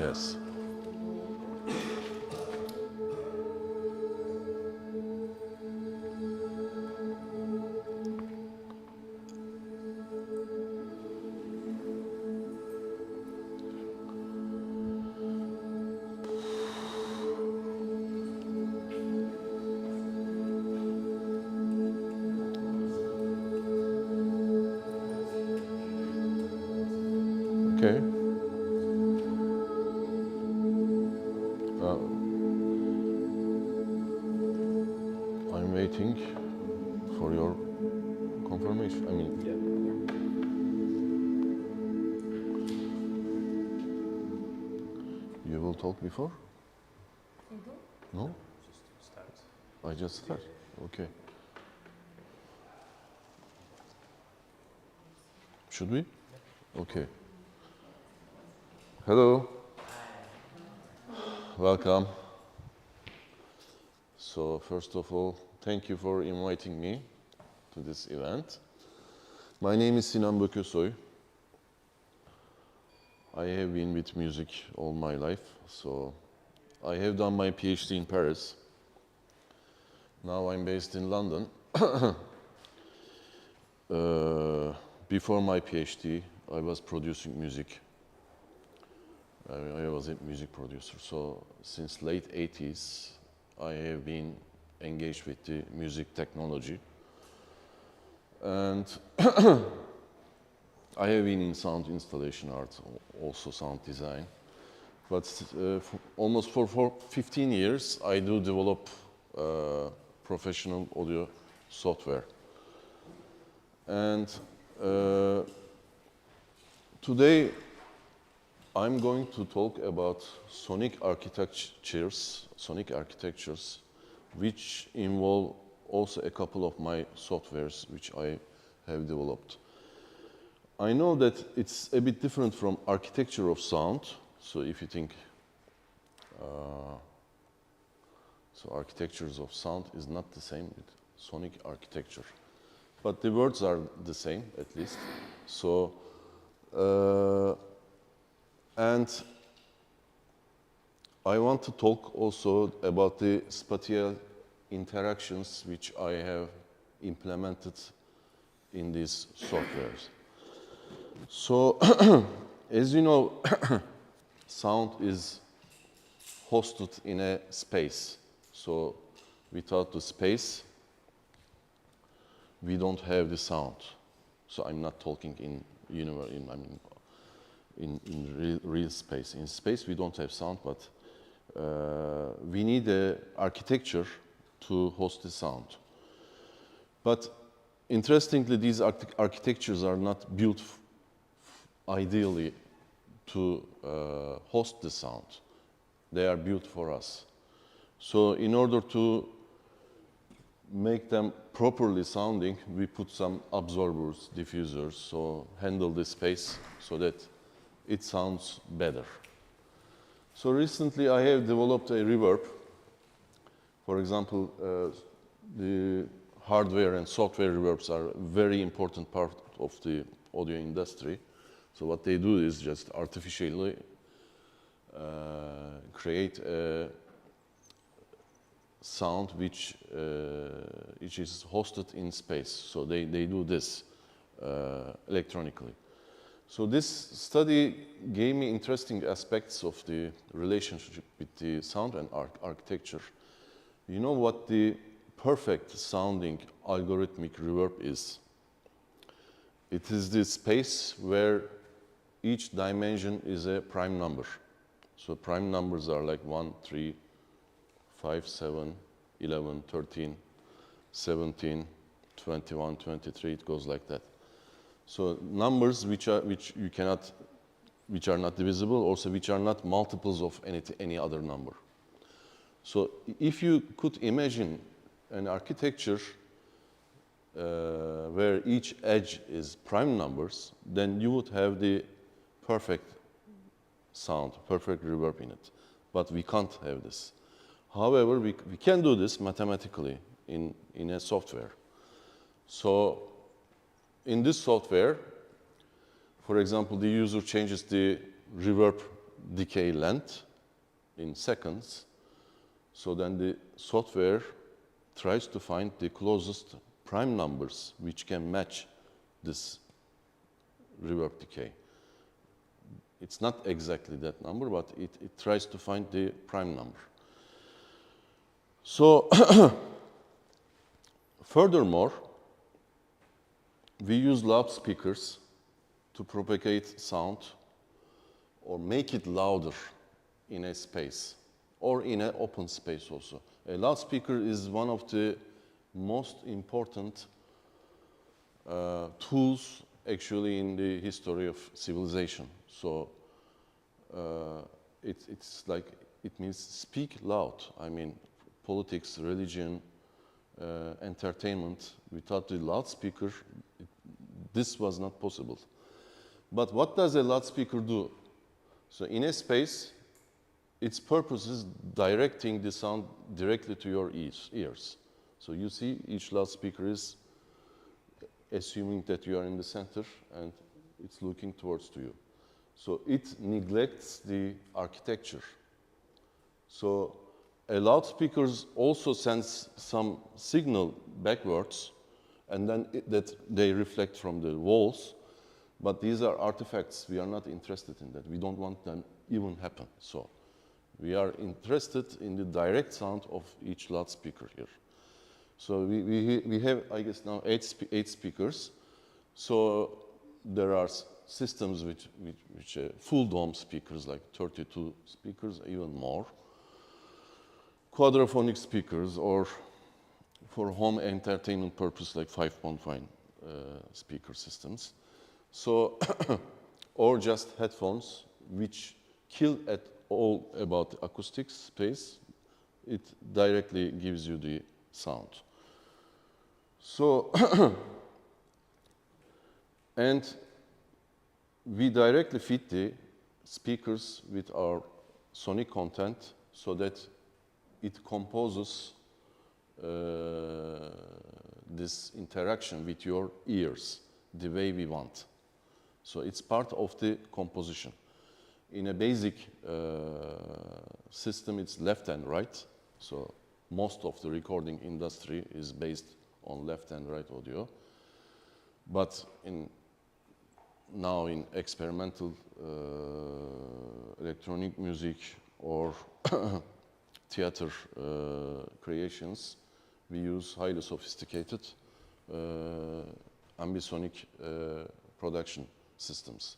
Yes. Okay. I'm waiting for your confirmation. I mean, you will talk before? No? Just start. I just start. Okay. Should we? Okay. Hello. Welcome. So first of all, thank you for inviting me to this event. My name is Sinan Bokesoy. I have been with music all my life, so I have done my PhD in Paris. Now I'm based in London. Before my PhD, I was producing music. I was a music producer. So since late 80s, I have been engaged with the music technology. And I have been in sound installation art, also sound design. But almost for 15 years, I do develop professional audio software. And today, I'm going to talk about sonic architectures, which involve also a couple of my softwares which I have developed. I know that it's a bit different from architecture of sound. So if you think, so architectures of sound is not the same with sonic architecture. But the words are the same, at least. So, and I want to talk also about the spatial interactions which I have implemented in these softwares. So, as you know, sound is hosted in a space. So, without the space, we don't have the sound. So, I'm not talking in real space. In space, we don't have sound, but we need an architecture to host the sound. But interestingly, these architectures are not built ideally to host the sound. They are built for us. So in order to make them properly sounding, we put some absorbers, diffusers, so handle the space so that it sounds better. So recently I have developed a reverb. For example, the hardware and software reverbs are a very important part of the audio industry. So what they do is just artificially create a sound which is hosted in space. So they do this electronically. So this study gave me interesting aspects of the relationship with the sound and architecture. You know what the perfect sounding algorithmic reverb is? It is the space where each dimension is a prime number. So prime numbers are like 1, 3, 5, 7, 11, 13, 17, 21, 23, it goes like that. So numbers which are not divisible, also which are not multiples of any other number. So if you could imagine an architecture where each edge is prime numbers, then you would have the perfect sound, perfect reverb in it. But we can't have this. However, we can do this mathematically in a software. So in this software, for example, the user changes the reverb decay length in seconds. So then the software tries to find the closest prime numbers which can match this reverb decay. It's not exactly that number, but it tries to find the prime number. So furthermore, we use loudspeakers to propagate sound or make it louder in a space or in an open space also. A loudspeaker is one of the most important tools actually in the history of civilization. So it's like, it means speak loud. I mean, politics, religion, entertainment, without the loudspeaker, this was not possible. But what does a loudspeaker do? So in a space, its purpose is directing the sound directly to your ears. So you see each loudspeaker is assuming that you are in the center and it's looking towards to you. So it neglects the architecture. So a loudspeaker also sends some signal backwards and then that they reflect from the walls. But these are artifacts. We are not interested in that. We don't want them even happen. So we are interested in the direct sound of each loudspeaker here. So we have, I guess, now eight speakers. So there are systems which full dome speakers, like 32 speakers, even more. Quadraphonic speakers, or for home entertainment purpose, like 5.5 speaker systems. So, or just headphones, which kill at all about acoustic space. It directly gives you the sound. So, and we directly feed the speakers with our sonic content so that it composes this interaction with your ears the way we want. So it's part of the composition. In a basic system, it's left and right. So most of the recording industry is based on left and right audio. But now in experimental electronic music or theater creations, we use highly sophisticated ambisonic production systems.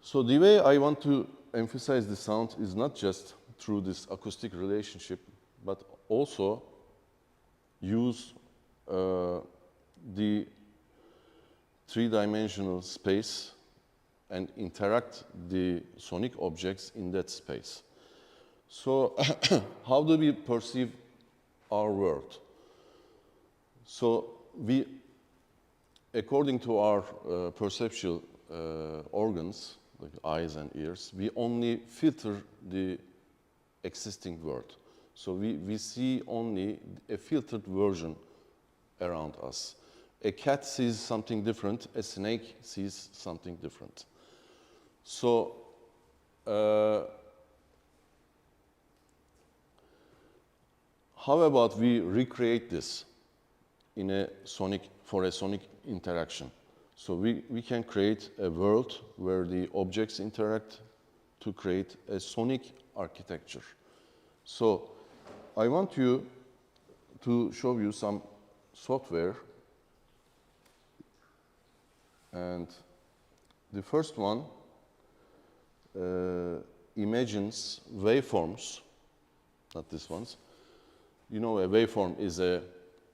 So the way I want to emphasize the sound is not just through this acoustic relationship, but also use the three-dimensional space and interact the sonic objects in that space. So how do we perceive our world? So we, according to our perceptual organs, like eyes and ears, we only filter the existing world. So we see only a filtered version around us. A cat sees something different, a snake sees something different. So how about we recreate this in a for a sonic interaction? So we can create a world where the objects interact to create a sonic architecture. So I want you to show you some software. And the first one imagines waveforms, not these ones. You know, a waveform is a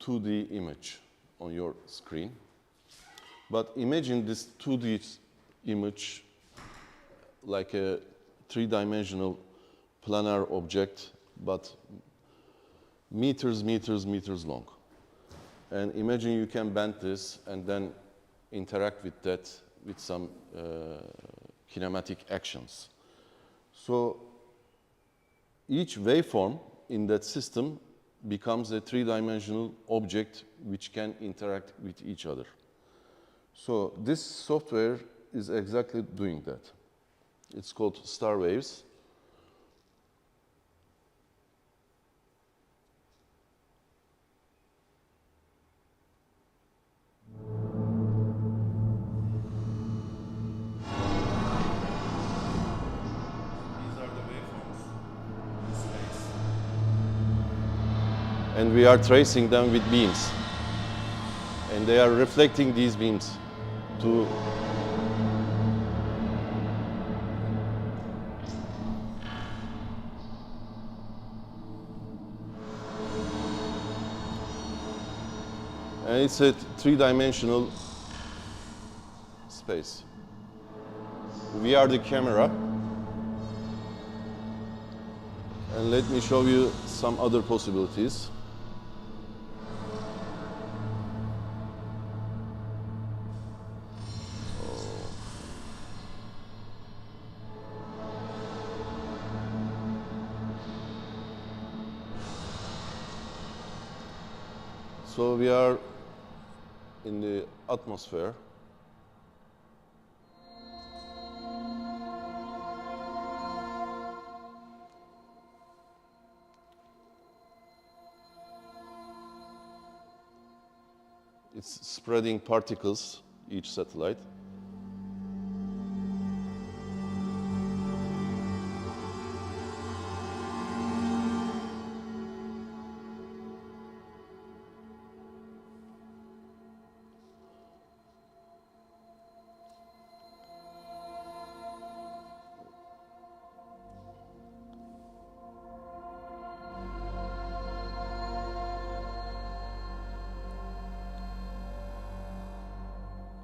2D image on your screen. But imagine this 2D image like a three-dimensional planar object, but meters long. And imagine you can bend this and then interact with that with some kinematic actions. So each waveform in that system becomes a three-dimensional object which can interact with each other. So this software is exactly doing that. It's called star waves. And we are tracing them with beams. And they are reflecting these beams to and it's a three-dimensional space. We are the camera. And let me show you some other possibilities. So we are in the atmosphere. It's spreading particles, each satellite.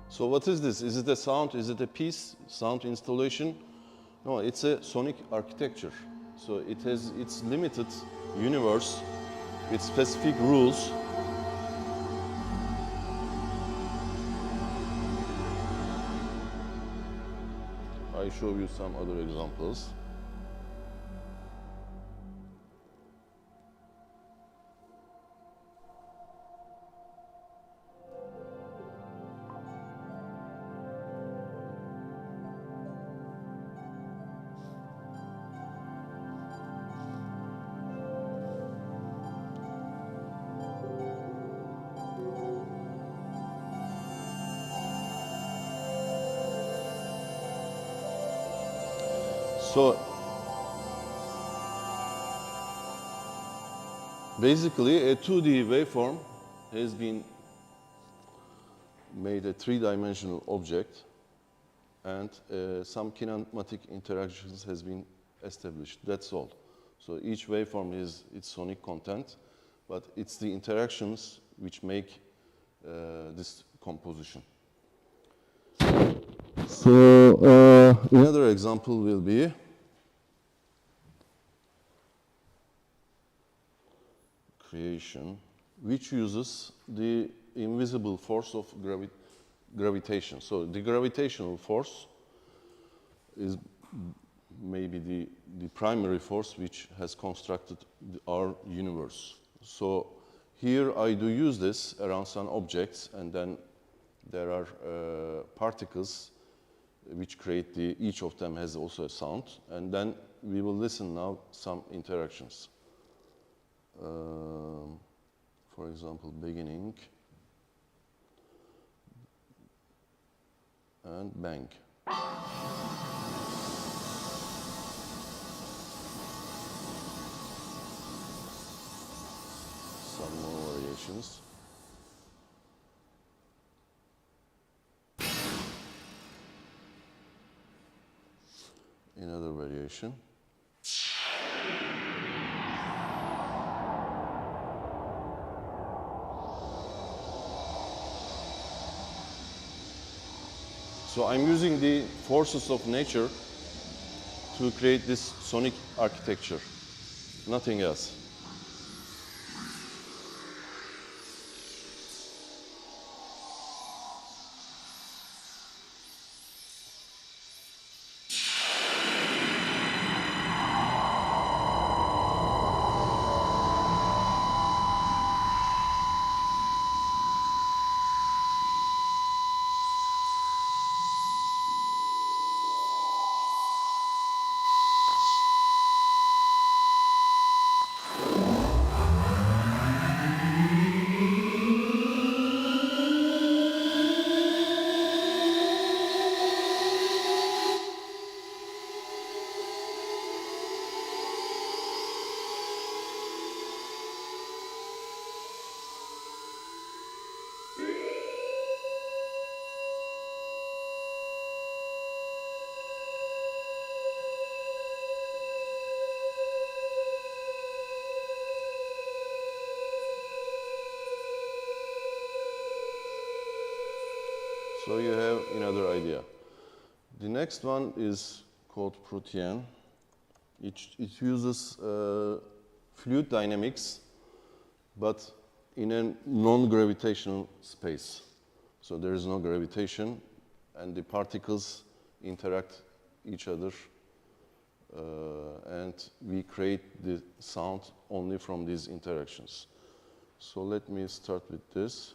So what is this? Is it a sound? Is it a piece? Sound installation? No, it's a sonic architecture. So it has its limited universe with specific rules. I show you some other examples. So basically a 2D waveform has been made a three-dimensional object, and some kinematic interactions has been established. That's all. So each waveform is its sonic content, but it's the interactions which make this composition. So another example will be creation, which uses the invisible force of gravitation. So the gravitational force is maybe the primary force which has constructed our universe. So here I do use this around some objects, and then there are particles which create each of them has also a sound, and then we will listen now some interactions. For example, beginning and bang. Some more variations. Another variation. So I'm using the forces of nature to create this sonic architecture, nothing else. So you have another idea. The next one is called protean. It uses fluid dynamics, but in a non-gravitational space. So there is no gravitation, and the particles interact each other, and we create the sound only from these interactions. So let me start with this.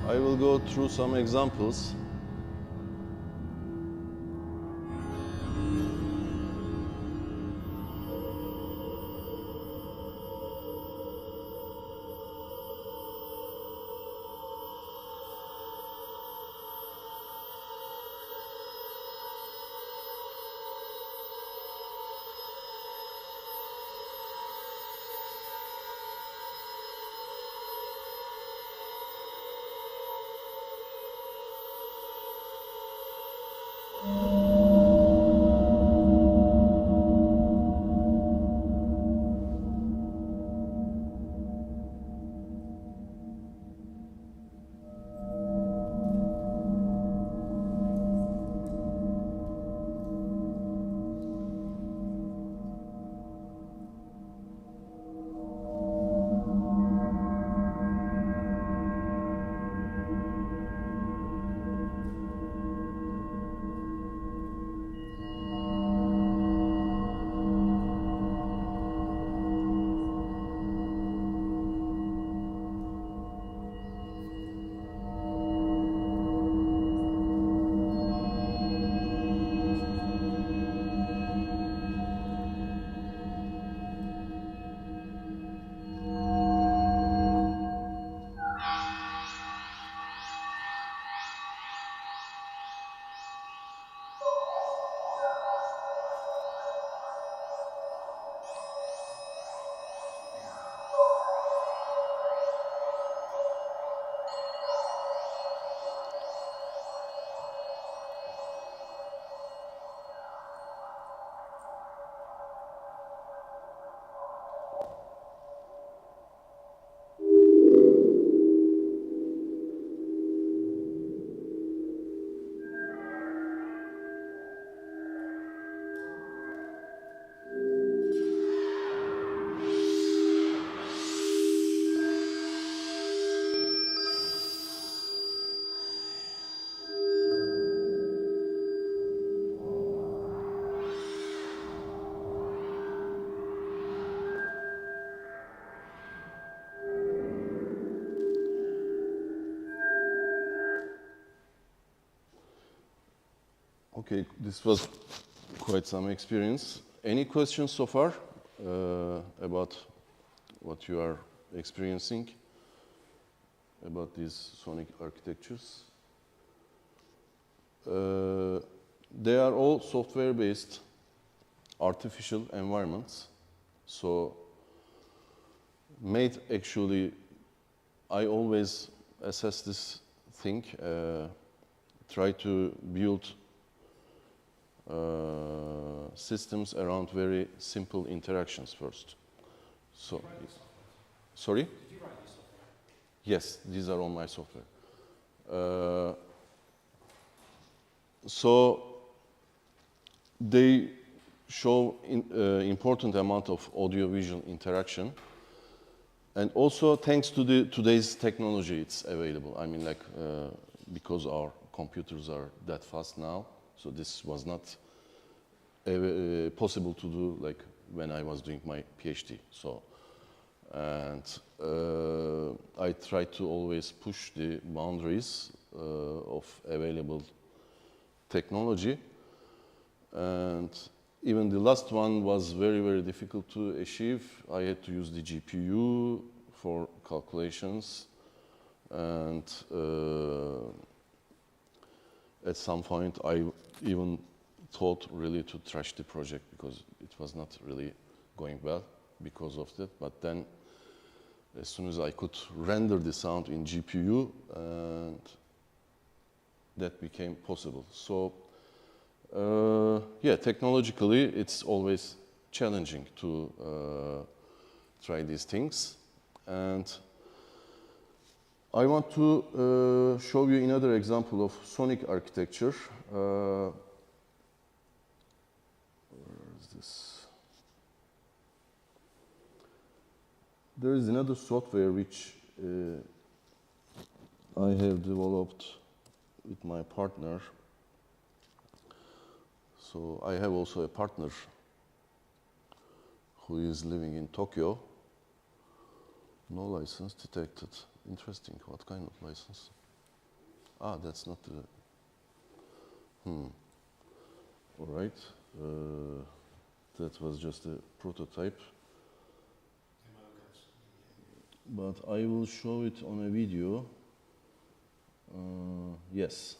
I will go through some examples. Okay, this was quite some experience. Any questions so far about what you are experiencing about these sonic architectures? They are all software-based artificial environments. So made actually, I always assess this thing, try to build systems around very simple interactions first. So, sorry? Did you write this software? Yes, these are on my software. So they show important amount of audio-visual interaction, and also thanks to today's technology, it's available. I mean, like because our computers are that fast now, so this was not possible to do like when I was doing my PhD. So, and I try to always push the boundaries of available technology, and even the last one was very, very difficult to achieve. I had to use the GPU for calculations, and at some point I even thought really to trash the project because it was not really going well because of that. But then as soon as I could render the sound in GPU, and that became possible. So yeah, technologically it's always challenging to try these things. And I want to show you another example of sonic architecture. Where is this? There is another software which I have developed with my partner. So I have also a partner who is living in Tokyo. No license detected. Interesting. What kind of license? Ah, that's not the... All right. That was just a prototype. But I will show it on a video. Yes.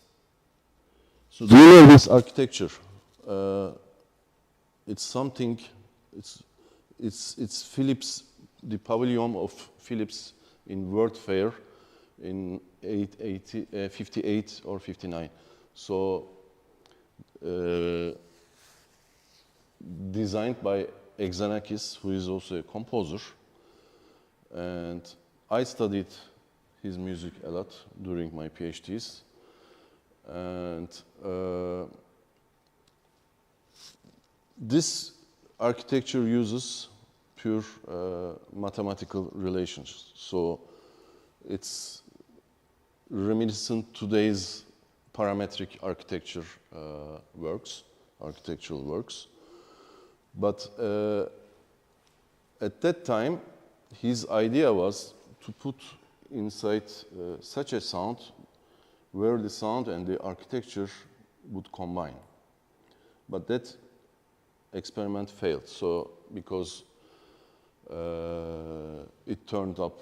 So do you know this architecture? It's something. It's Philips, the pavilion of Philips in World Fair in 58 or 59. So designed by Xenakis, who is also a composer. And I studied his music a lot during my PhDs. And this architecture uses pure mathematical relations. So it's reminiscent today's parametric architecture architectural works. But at that time, his idea was to put inside such a sound where the sound and the architecture would combine. But that experiment failed. So because it turned up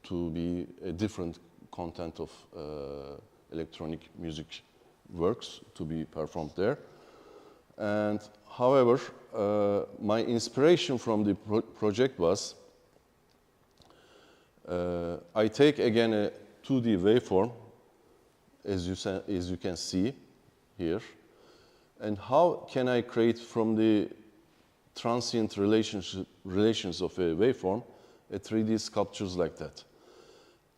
to be a different content of electronic music works to be performed there. And however, my inspiration from the project was I take again a 2D waveform, as you can see here, and how can I create from the transient relations of a waveform a 3D sculptures like that.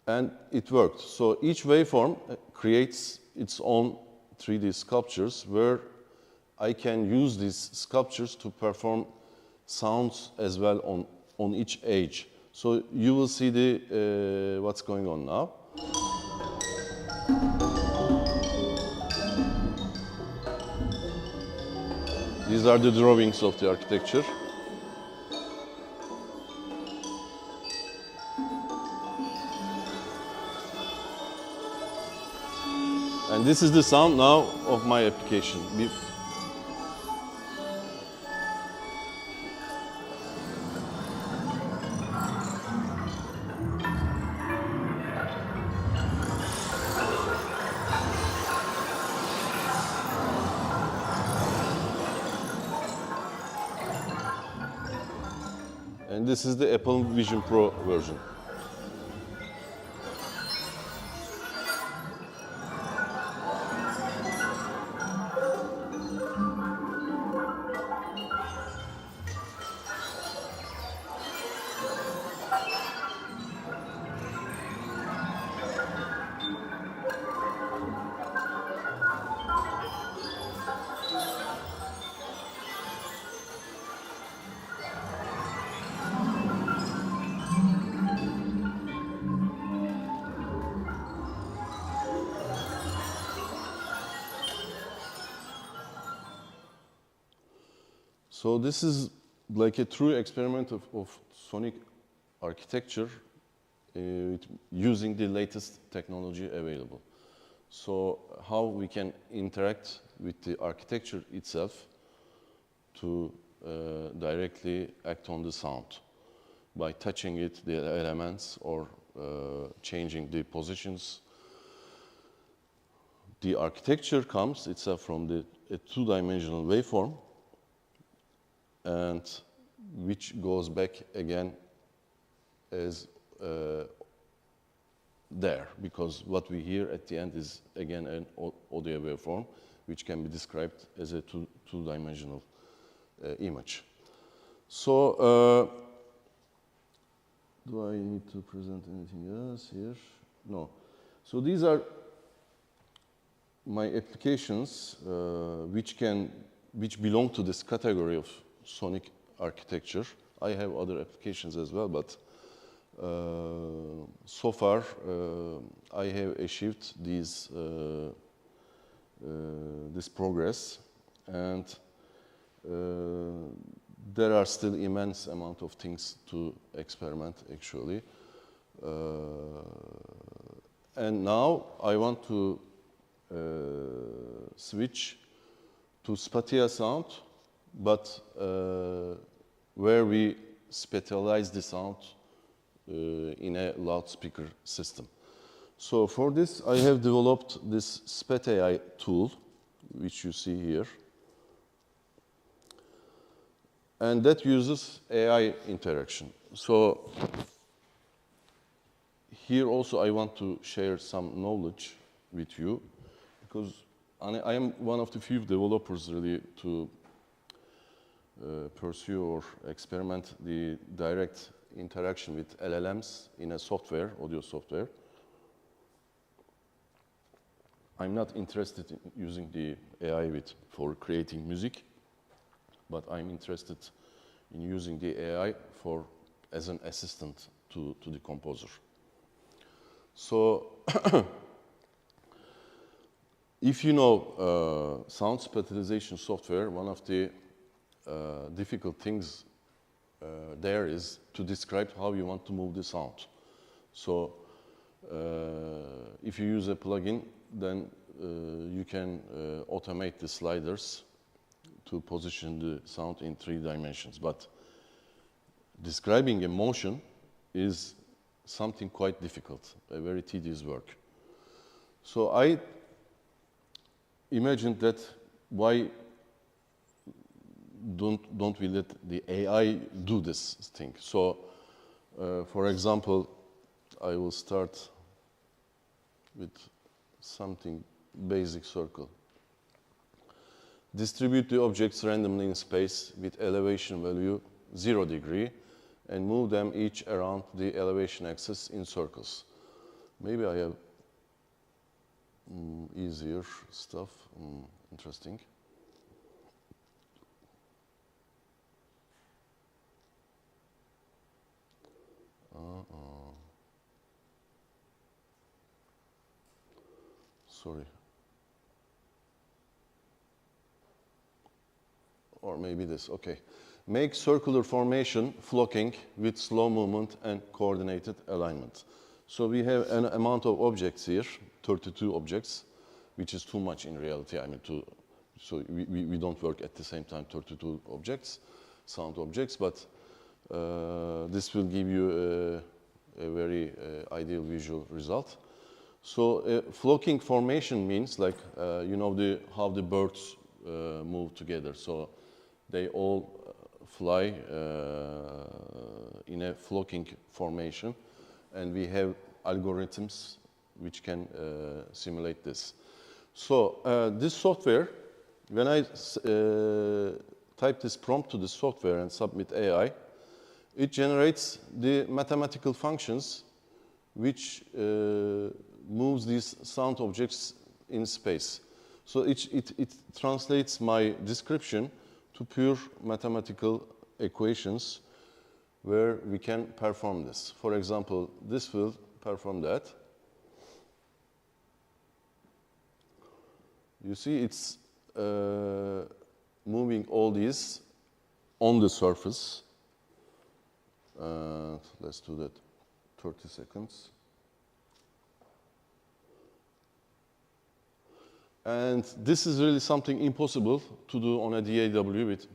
And it worked. So each waveform creates its own 3D sculptures where I can use these sculptures to perform sounds as well on each edge. So you will see the what's going on now. These are the drawings of the architecture. And this is the sound now of my application. And this is the Apple Vision Pro version. So this is like a true experiment of sonic architecture using the latest technology available. So how we can interact with the architecture itself to directly act on the sound by touching it, the elements, or changing the positions. The architecture comes itself from a two-dimensional waveform, and which goes back again as there, because what we hear at the end is again an audio waveform, which can be described as a two-dimensional image. So, do I need to present anything else here? No. So these are my applications which belong to this category of sonic architecture. I have other applications as well, but so far I have achieved this progress, and there are still immense amount of things to experiment actually. And now I want to switch to spatial sound, but where we spatialize the sound in a loudspeaker system. So for this, I have developed this SPATIAL tool, which you see here. And that uses AI interaction. So here also I want to share some knowledge with you, because I am one of the few developers really to pursue or experiment the direct interaction with LLMs in a software, audio software. I'm not interested in using the AI for creating music, but I'm interested in using the AI as an assistant to the composer. So, if you know sound spatialization software, one of the difficult things there is to describe how you want to move the sound. So, if you use a plugin, then you can automate the sliders to position the sound in 3 dimensions. But describing a motion is something quite difficult, a very tedious work. So I imagined that why don't we let the AI do this thing? So, for example, I will start with something basic circle. Distribute the objects randomly in space with elevation value 0 degree and move them each around the elevation axis in circles. Maybe I have easier stuff, interesting. Sorry. Or maybe this, okay. Make circular formation flocking with slow movement and coordinated alignment. So we have an amount of objects here, 32 objects, which is too much in reality. I mean, so we don't work at the same time 32 objects, sound objects, but this will give you a very ideal visual result. So flocking formation means like, you know, how the birds move together. So they all fly in a flocking formation, and we have algorithms which can simulate this. So this software, when I type this prompt to the software and submit AI, it generates the mathematical functions which moves these sound objects in space. So it translates my description to pure mathematical equations where we can perform this. For example, this will perform that. You see, it's moving all these on the surface. Let's do that 30 seconds. And this is really something impossible to do on a DAW with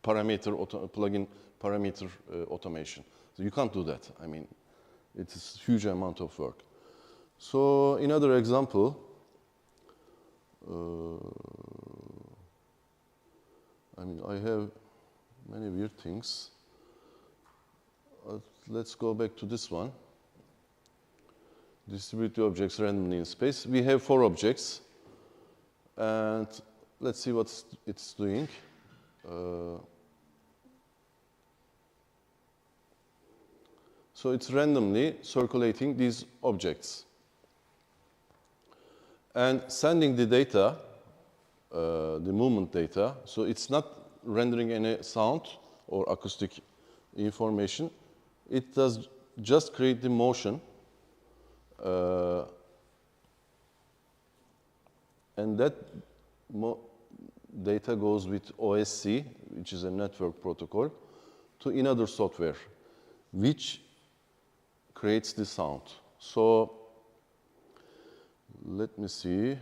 plug-in parameter automation. So you can't do that. I mean, it's a huge amount of work. So another example, I mean, I have many weird things. Let's go back to this one. Distribute the objects randomly in space. We have 4 objects. And let's see what it's doing. So it's randomly circulating these objects and sending the data, the movement data. So it's not rendering any sound or acoustic information. It does just create the motion. And that data goes with OSC, which is a network protocol, to another software, which creates the sound. So let me see.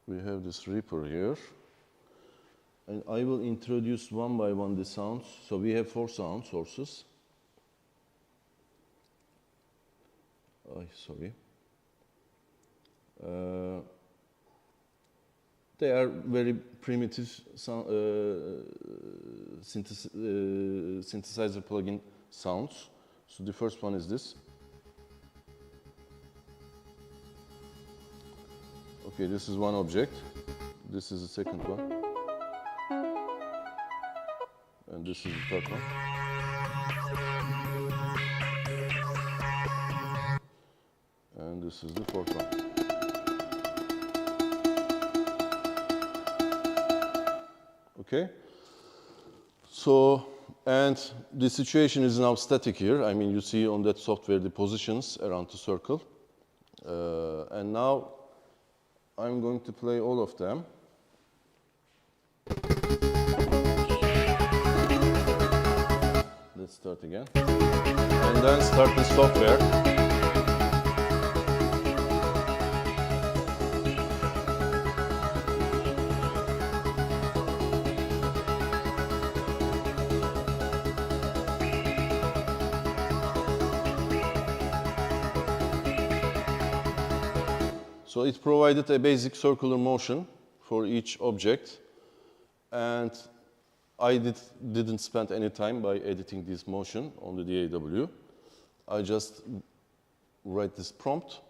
We have this Reaper here. And I will introduce one by one the sounds. So we have 4 sound sources. Sorry. They are very primitive synthesizer plugin sounds. So the first one is this. Okay, this is one object. This is the second one. And this is the third one. And this is the fourth one. Okay? So, and the situation is now static here. I mean, you see on that software the positions around the circle. And now I'm going to play all of them. Let's start again. And then start the software. So it provided a basic circular motion for each object, and I didn't spend any time by editing this motion on the DAW. I just write this prompt,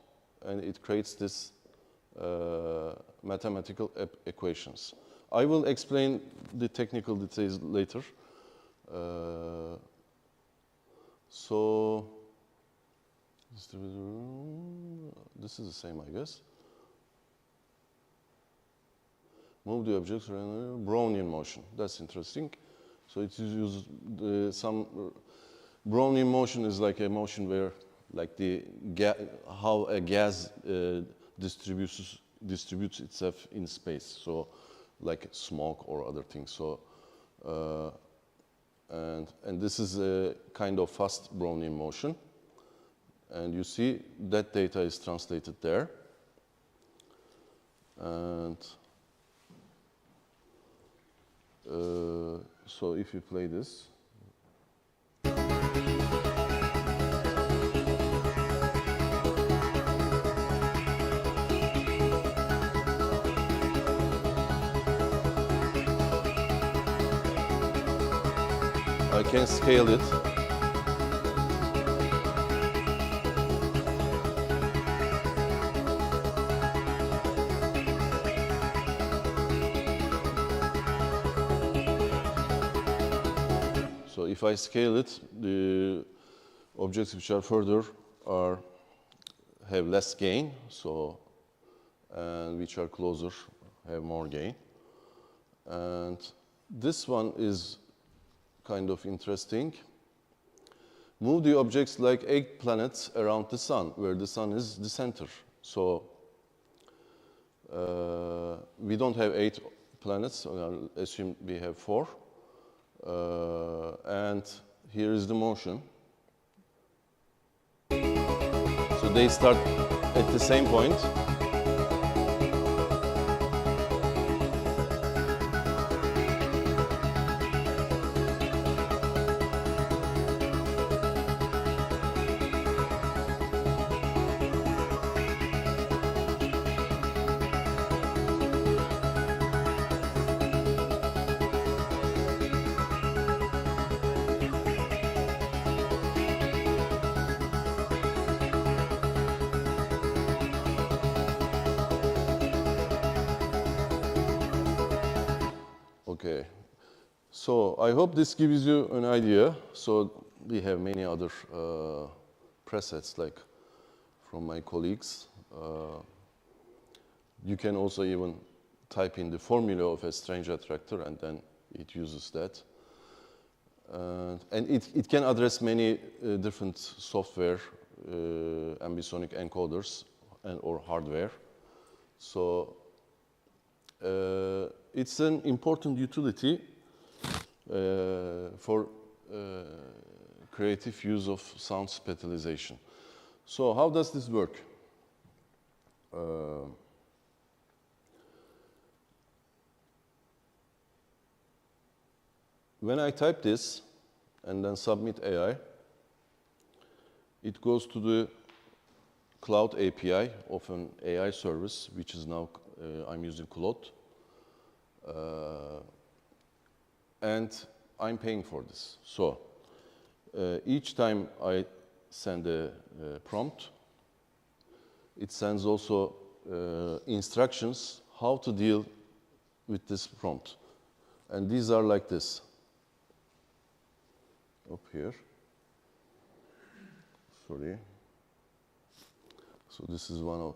and it creates this mathematical equations. I will explain the technical details later. So this is the same, I guess. Move the objects around Brownian motion. That's interesting. So it uses some Brownian motion is like a motion where, like how a gas distributes itself in space. So, like smoke or other things. So, and this is a kind of fast Brownian motion. And you see that data is translated there. And so if you play this, I can scale it. So if I scale it, the objects which are further have less gain, so and which are closer have more gain. And this one is kind of interesting. Move the objects like 8 planets around the sun, where the sun is the center. So we don't have 8 planets, so I'll assume we have 4. And here is the motion. So they start at the same point. Okay. So I hope this gives you an idea. So we have many other presets like from my colleagues. You can also even type in the formula of a strange attractor and then it uses that. And it can address many different software, ambisonic encoders or hardware. So it's an important utility for creative use of sound spatialization. So how does this work? When I type this and then submit AI, it goes to the cloud API of an AI service, which is now, I'm using Claude. And I'm paying for this. So each time I send a prompt, it sends also instructions how to deal with this prompt. And these are like this. Up here. Sorry. So this is one of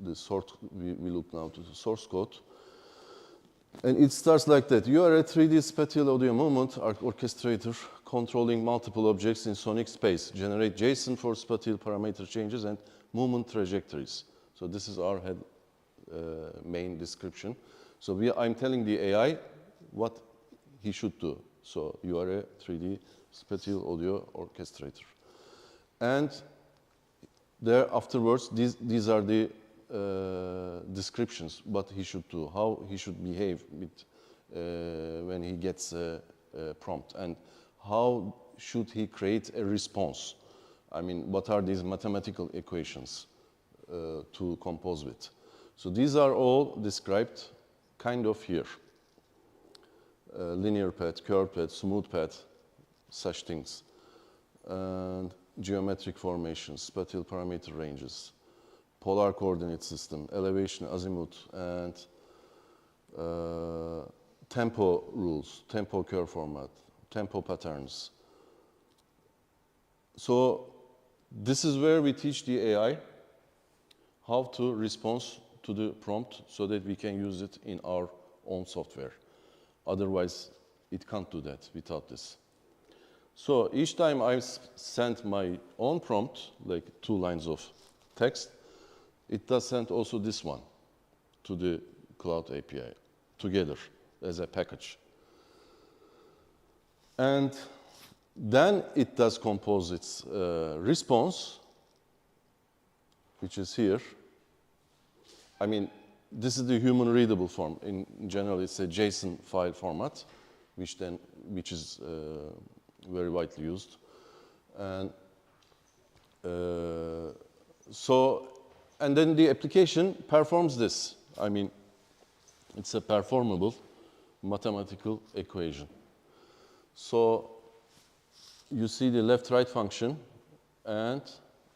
the source. We look now to the source code. And it starts like that. You are a 3D spatial audio movement orchestrator controlling multiple objects in sonic space. Generate JSON for spatial parameter changes and movement trajectories. So this is our main description. So I'm telling the AI what he should do. So you are a 3D spatial audio orchestrator. And there afterwards, these are the descriptions, what he should do, how he should behave with, when he gets a prompt, and how should he create a response. I mean, what are these mathematical equations to compose with. So these are all described kind of here. Linear path, curved path, smooth path, such things. And geometric formations, spatial parameter ranges, polar coordinate system, elevation, azimuth, and tempo rules, tempo curve format, tempo patterns. So this is where we teach the AI how to respond to the prompt so that we can use it in our own software. Otherwise, it can't do that without this. So each time I send my own prompt, like 2 lines of text, it does send also this one to the cloud API together as a package. And then it does compose its response, which is here. I mean, this is the human readable form. In general, it's a JSON file format, which is very widely used. And and then the application performs this. I mean, it's a performable mathematical equation. So you see the left-right function and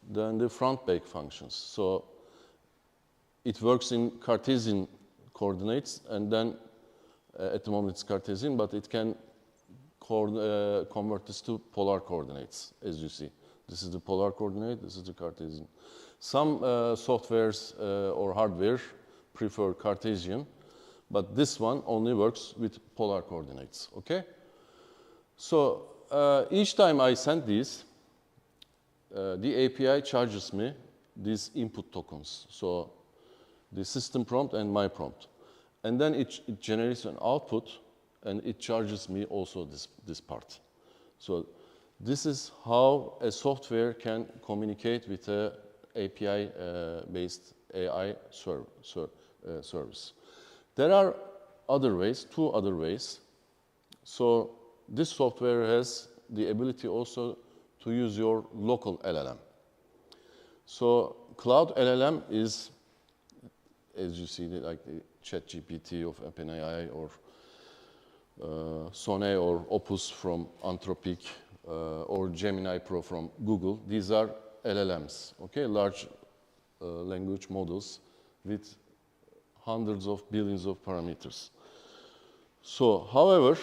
then the front-back functions. So it works in Cartesian coordinates, and then at the moment it's Cartesian, but it can convert this to polar coordinates, as you see. This is the polar coordinate, this is the Cartesian. Some softwares or hardware prefer Cartesian, but this one only works with polar coordinates, okay? So each time I send these, the API charges me these input tokens. So the system prompt and my prompt. And then it generates an output, and it charges me also this part. So this is how a software can communicate with a API-based AI service. There are other ways, 2 other ways. So this software has the ability also to use your local LLM. So Cloud LLM is, as you see, like the ChatGPT of OpenAI, or Sonnet or Opus from Anthropic, or Gemini Pro from Google. These are LLMs, okay, large language models with hundreds of billions of parameters. So, however,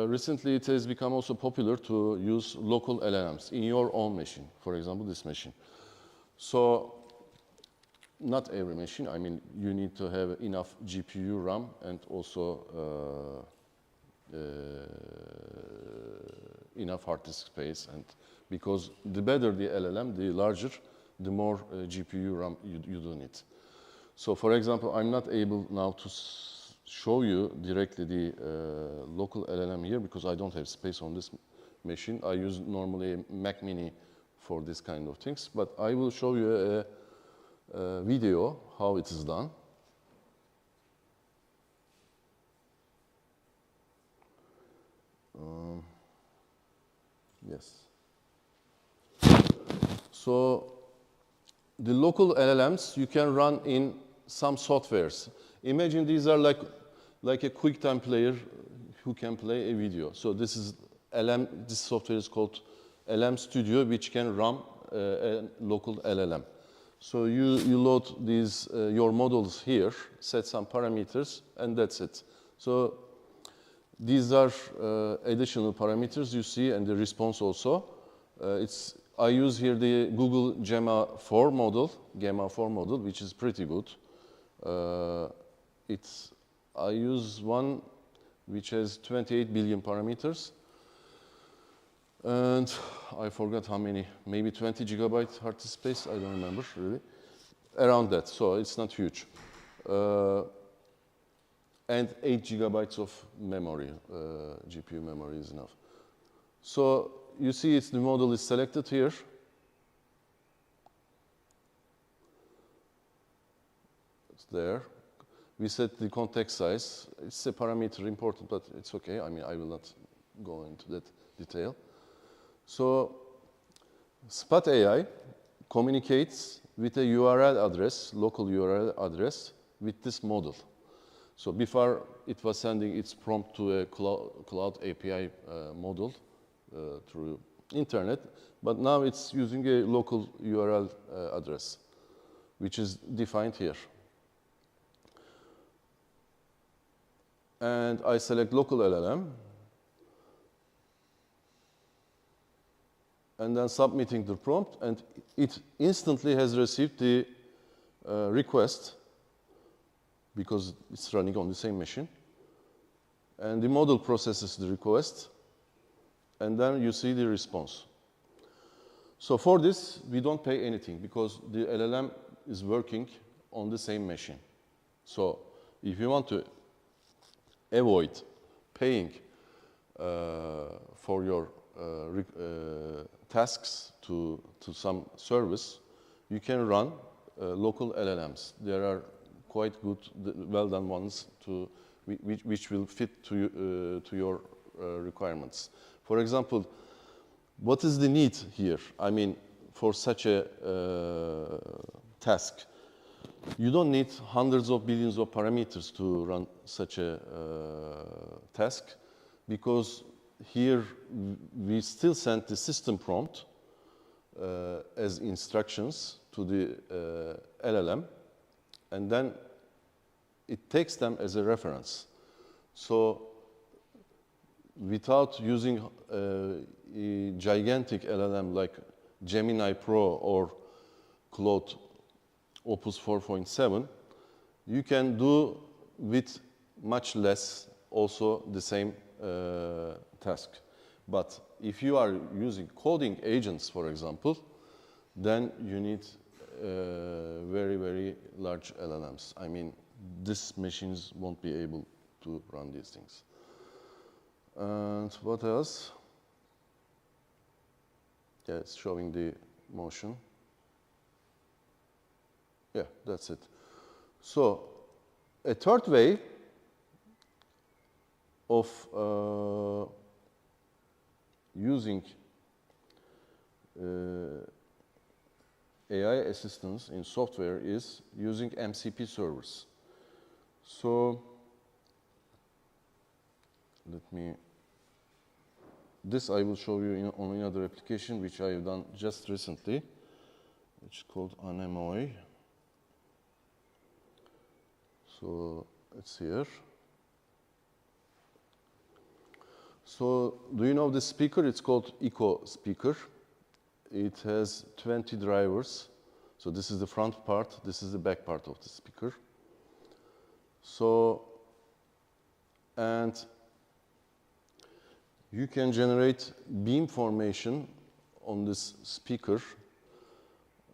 recently it has become also popular to use local LLMs in your own machine. For example, this machine. So, not every machine. I mean, you need to have enough GPU RAM and also enough hard disk space. And because the better the LLM, the larger, the more GPU RAM you do need. So, for example, I'm not able now to show you directly the local LLM here because I don't have space on this machine. I use normally a Mac Mini for this kind of things, but I will show you a video how it is done. Yes. So the local LLMs you can run in some softwares. Imagine these are like a QuickTime player who can play a video. So this is this software is called LM Studio, which can run a local LLM. So you load these your models here, set some parameters, and that's it. So these are additional parameters you see, and the response also. I use here the Google Gemma 4 model, which is pretty good. I use one which has 28 billion parameters, and I forgot how many, maybe 20 gigabyte hard disk space. I don't remember really, around that. So it's not huge. And 8 gigabytes of memory, GPU memory is enough. So you see the model is selected here. It's there. We set the context size. It's a parameter important, but it's okay. I mean, I will not go into that detail. So SPATAL communicates with a URL address, local URL address, with this model. So before it was sending its prompt to a cloud API model through internet, but now it's using a local URL address, which is defined here. And I select local LLM, and then submitting the prompt, and it instantly has received the request because it's running on the same machine. And the model processes the request, and then you see the response. So for this, we don't pay anything because the LLM is working on the same machine. So if you want to avoid paying for your tasks to some service, you can run local LLMs. There are quite good, well-done ones which will fit to your requirements. For example, what is the need here? I mean, for such a task, you don't need hundreds of billions of parameters to run such a task, because here we still send the system prompt as instructions to the LLM, and then it takes them as a reference. So without using a gigantic LLM like Gemini Pro or Claude Opus 4.7, you can do with much less also the same task. But if you are using coding agents, for example, then you need very, very large LLMs. I mean, these machines won't be able to run these things. And what else? Yeah, it's showing the motion. Yeah, that's it. So a third way of using AI assistance in software is using MCP servers. So this I will show you on another application which I have done just recently, which is called Anemoy. So it's here. So do you know this speaker? It's called Eco speaker. It has 20 drivers. So this is the front part, this is the back part of the speaker. So, and you can generate beam formation on this speaker,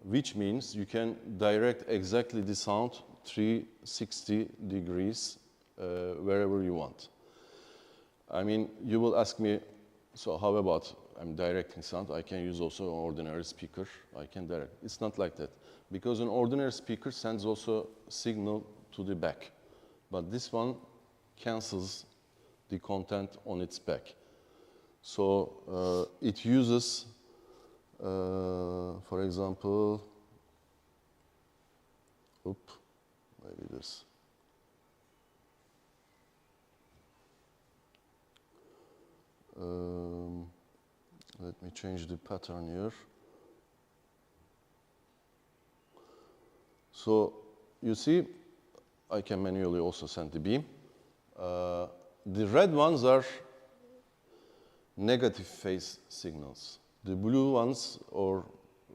which means you can direct exactly the sound 360 degrees wherever you want. I mean, you will ask me, so how about I'm directing sound? I can use also an ordinary speaker. I can direct. It's not like that. Because an ordinary speaker sends also signal to the back. But this one cancels the content on its back. So it uses, for example, maybe this. Let me change the pattern here. So you see, I can manually also send the beam. The red ones are negative phase signals. The blue ones or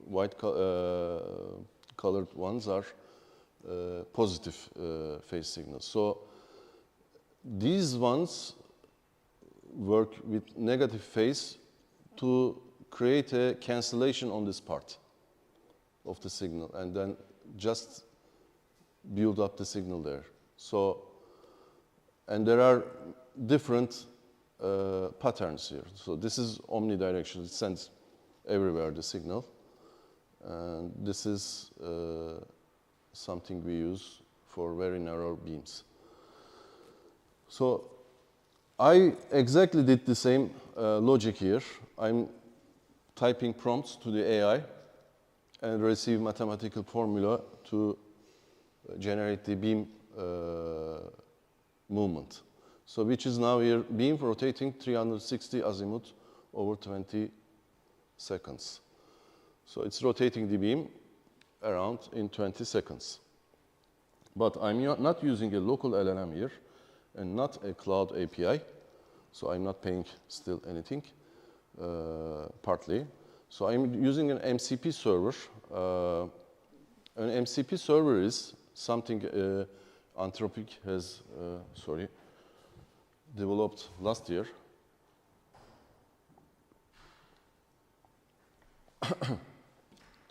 white colored ones are positive phase signals. So these ones work with negative phase to create a cancellation on this part of the signal and then just build up the signal there. So, and there are different patterns here. So this is omnidirectional, it sends everywhere the signal. And this is something we use for very narrow beams. So I exactly did the same logic here. I'm typing prompts to the AI and receive mathematical formula to generate the beam movement. So which is now here, beam rotating 360 azimuth over 20 seconds. So it's rotating the beam around in 20 seconds. But I'm not using a local LLM here and not a cloud API. So I'm not paying still anything, partly. So I'm using an MCP server. An MCP server is something Anthropic has, developed last year.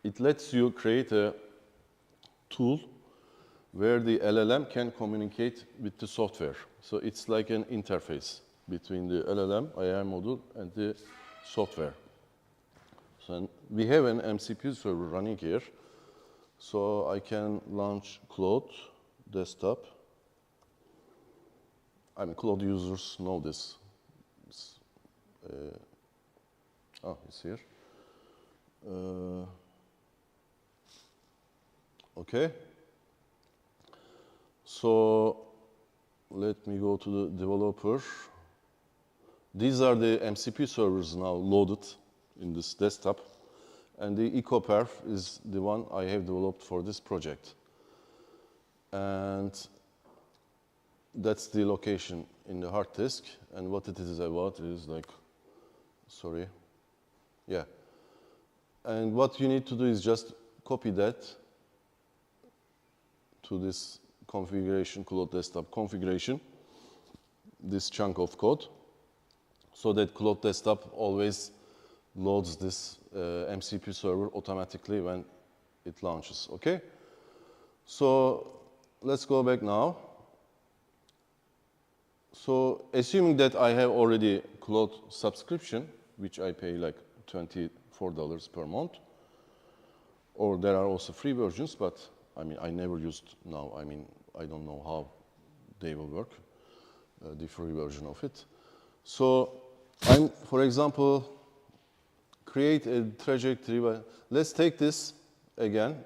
It lets you create a tool where the LLM can communicate with the software. So it's like an interface between the LLM, AI model, and the software. So we have an MCP server running here. So I can launch Claude desktop. I mean, Claude users know this. It's here. Okay. So let me go to the developer. These are the MCP servers now loaded in this desktop. And the EcoPerf is the one I have developed for this project. And that's the location in the hard disk. And what it is about is like, And what you need to do is just copy that to this configuration, Claude desktop configuration, this chunk of code, so that Claude desktop always loads this MCP server automatically when it launches, okay? So let's go back now. So assuming that I have already Claude subscription, which I pay like $24 per month, or there are also free versions, but I mean, I never used now. I mean, I don't know how they will work, the free version of it. So I'm, for example, create a trajectory. Let's take this again.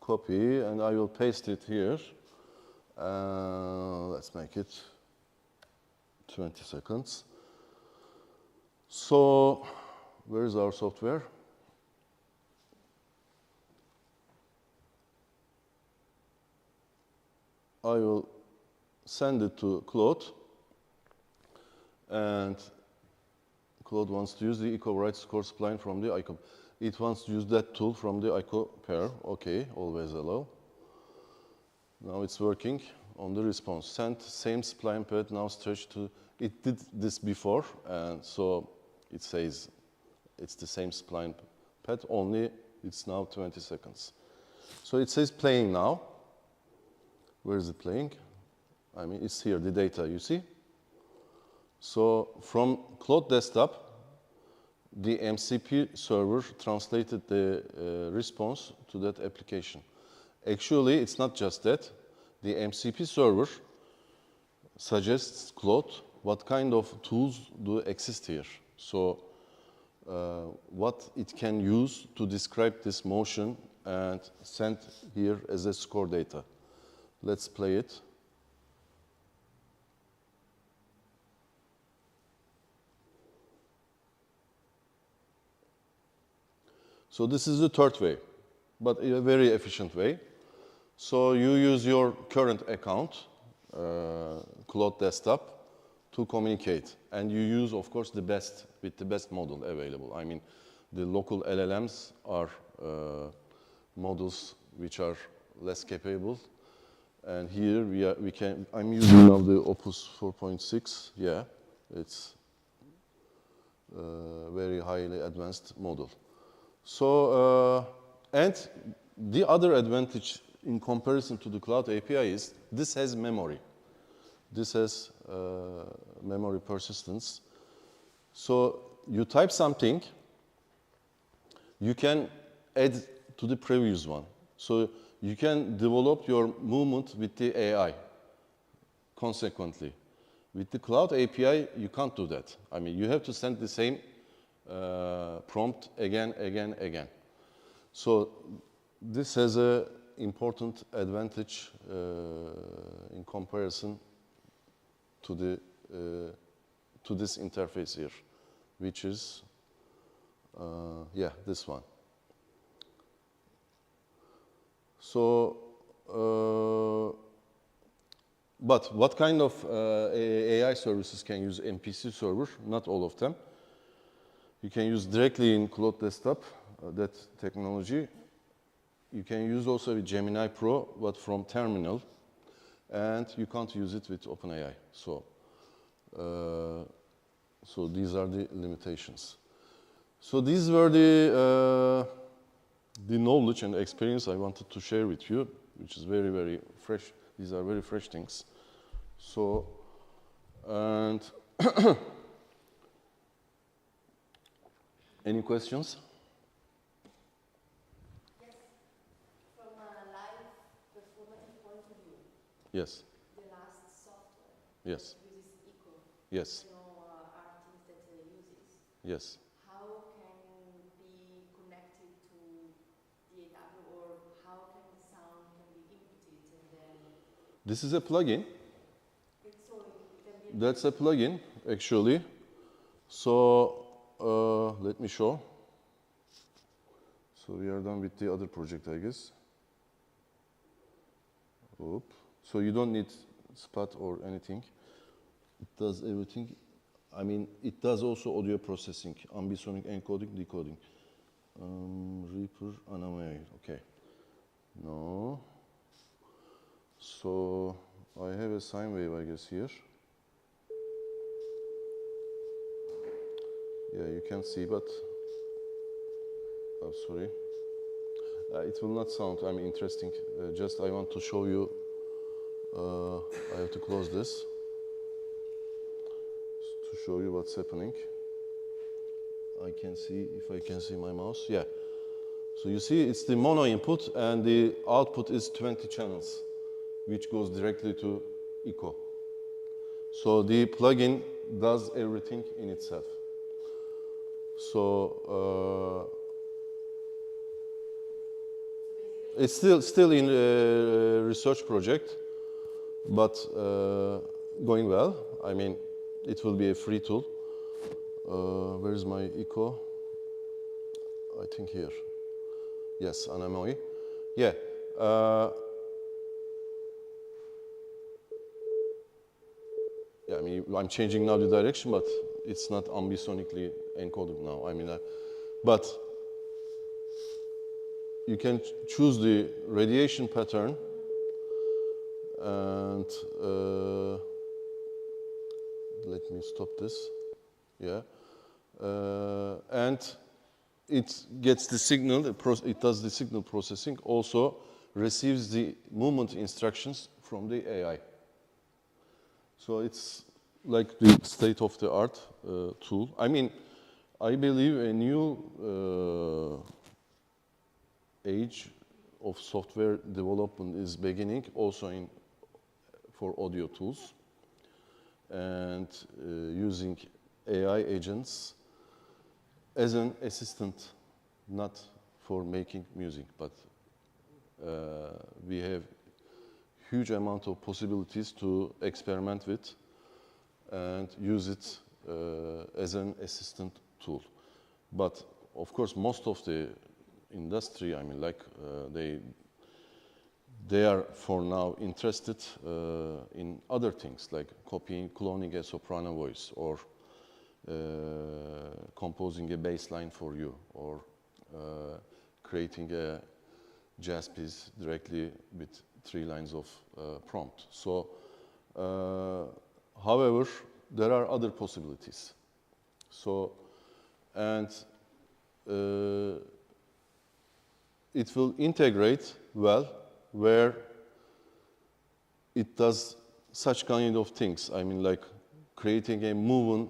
Copy, and I will paste it here. Let's make it 20 seconds. So where is our software? I will send it to Claude, and Claude wants to use the eco-right score spline from the ICO. It wants to use that tool from the ICO pair. Okay, always allow. Now it's working on the response. Send same spline path now stretch to, it did this before, and so it says it's the same spline path, only it's now 20 seconds. So it says playing now. Where is it playing? I mean, it's here, the data, you see? So from Claude desktop, the MCP server translated the response to that application. Actually, it's not just that. The MCP server suggests Claude what kind of tools do exist here. So what it can use to describe this motion and send here as a score data. Let's play it. So this is the third way, but in a very efficient way. So you use your current account, Claude desktop, to communicate. And you use, of course, the best, with the best model available. I mean, the local LLMs are models which are less capable. And here I'm using now the Opus 4.6. Yeah, it's a very highly advanced model. So, and the other advantage in comparison to the Cloud API is this has memory. This has memory persistence. So you type something, you can add to the previous one. So you can develop your movement with the AI, consequently. With the Cloud API, you can't do that. I mean, you have to send the same prompt again. So this has an important advantage in comparison to this interface here, which is, yeah, this one. So, but what kind of AI services can use MPC server? Not all of them. You can use directly in Claude Desktop, that technology. You can use also with Gemini Pro, but from terminal. And you can't use it with OpenAI. So, so these are the limitations. So these were the knowledge and experience I wanted to share with you, which is very, very fresh. These are very fresh things. So, and any questions? Yes. From a live performative point of view. Yes. The last software. Yes. Uses eco. Yes. No artist that uses. Yes. How can be connected to the AW, or how can the sound can be inputted and then? This is a plugin. That's a plugin, actually. So let me show. So we are done with the other project, I guess. Oop. So you don't need SPAT or anything. It does everything. I mean, it does also audio processing, ambisonic encoding, decoding. Reaper, anomaly. Okay. No. So I have a sine wave, I guess, here. Yeah, you can see, but oh, sorry. It will not sound, I mean, interesting. Just I want to show you. I have to close this to show you what's happening. I can see, if I can see my mouse. Yeah. So you see, it's the mono input, and the output is 20 channels, which goes directly to echo. So the plugin does everything in itself. So it's still in a research project, but going well. I mean, it will be a free tool. Where is my echo? I think here. Yes, Anamoi. Yeah. yeah, I mean, I'm changing now the direction, but it's not ambisonically encoded now. I mean, but you can choose the radiation pattern, and let me stop this. Yeah, and it gets the signal. It does the signal processing. Also receives the movement instructions from the AI. So it's like the state-of-the-art tool. I mean, I believe a new age of software development is beginning also for audio tools, and using AI agents as an assistant, not for making music, but we have huge amount of possibilities to experiment with and use it as an assistant tool. But of course, most of the industry, I mean, like they are for now interested in other things, like copying, cloning a soprano voice, or composing a bass line for you, or creating a jazz piece directly with 3 lines of prompt. So, however, there are other possibilities. So, and it will integrate well where it does such kind of things. I mean, like creating a movement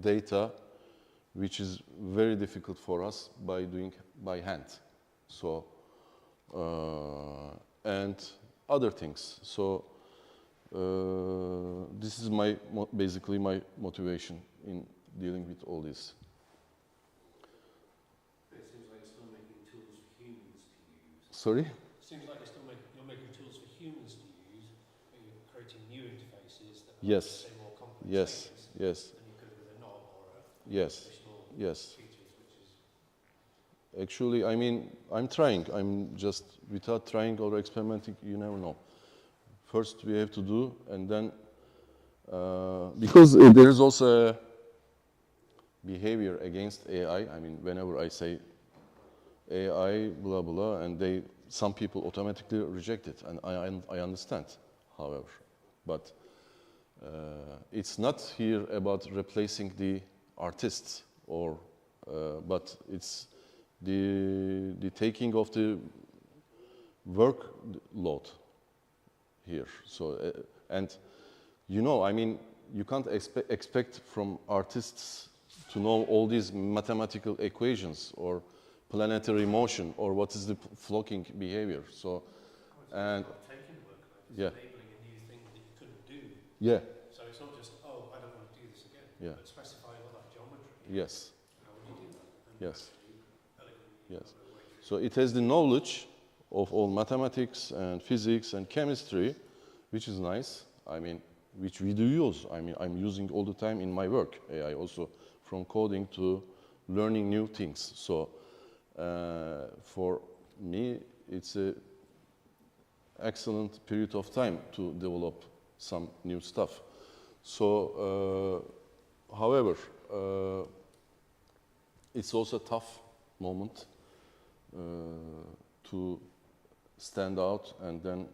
data, which is very difficult for us by doing by hand. So, and other things. So, this is basically my motivation in dealing with all this. It seems like you're still making tools for humans to use. Sorry? It seems like you're making tools for humans to use, but you're creating new interfaces that are, say, more complex things. Yes. And you could with a knob or a Yes. additional features, which is... Actually, I mean, I'm trying. I'm just, without trying or experimenting, you never know. First we have to do, and then, because there is also a behavior against AI. I mean, whenever I say AI, blah, blah, and some people automatically reject it, and I understand, however. But it's not here about replacing the artists, or, but it's the taking of the workload here. So, and you know, I mean, you can't expect from artists to know all these mathematical equations, or planetary motion, or what is the flocking behavior. So, and taking the workload, it's yeah, enabling a new thing that you couldn't do. yeah, So it's not just, oh, I don't want to do this again, yeah, but specify all that geometry. yes, How would you do that? And yes, elegantly yes. So it has the knowledge of all mathematics and physics and chemistry, which is nice. I mean, which we do use. I mean, I'm using all the time in my work. AI also, from coding to learning new things. So for me, it's an excellent period of time to develop some new stuff. So, however, it's also a tough moment to stand out and then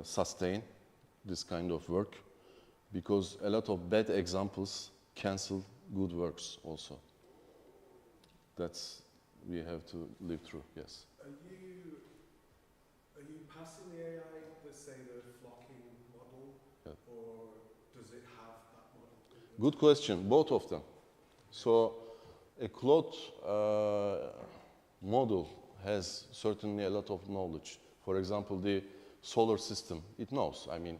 sustain this kind of work, because a lot of bad examples cancel good works also. That's, we have to live through, yes. Are you passing the AI, let's say, the flocking model, or does it have that model? Good question, both of them. So a Claude model has certainly a lot of knowledge. For example, the solar system, it knows. I mean,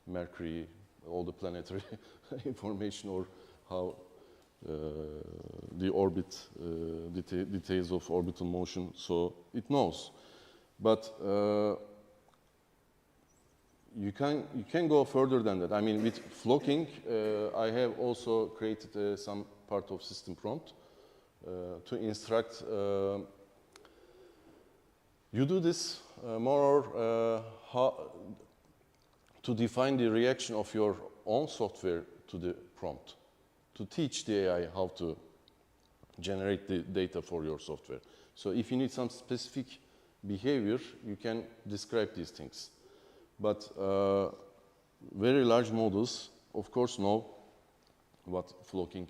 Mercury, all the planetary information, or how the orbit, details of orbital motion, so it knows. But you can go further than that. I mean, with flocking, I have also created some part of system prompt to instruct. You do this more to define the reaction of your own software to the prompt to teach the AI how to generate the data for your software. So if you need some specific behavior, you can describe these things. But very large models, of course, know what flocking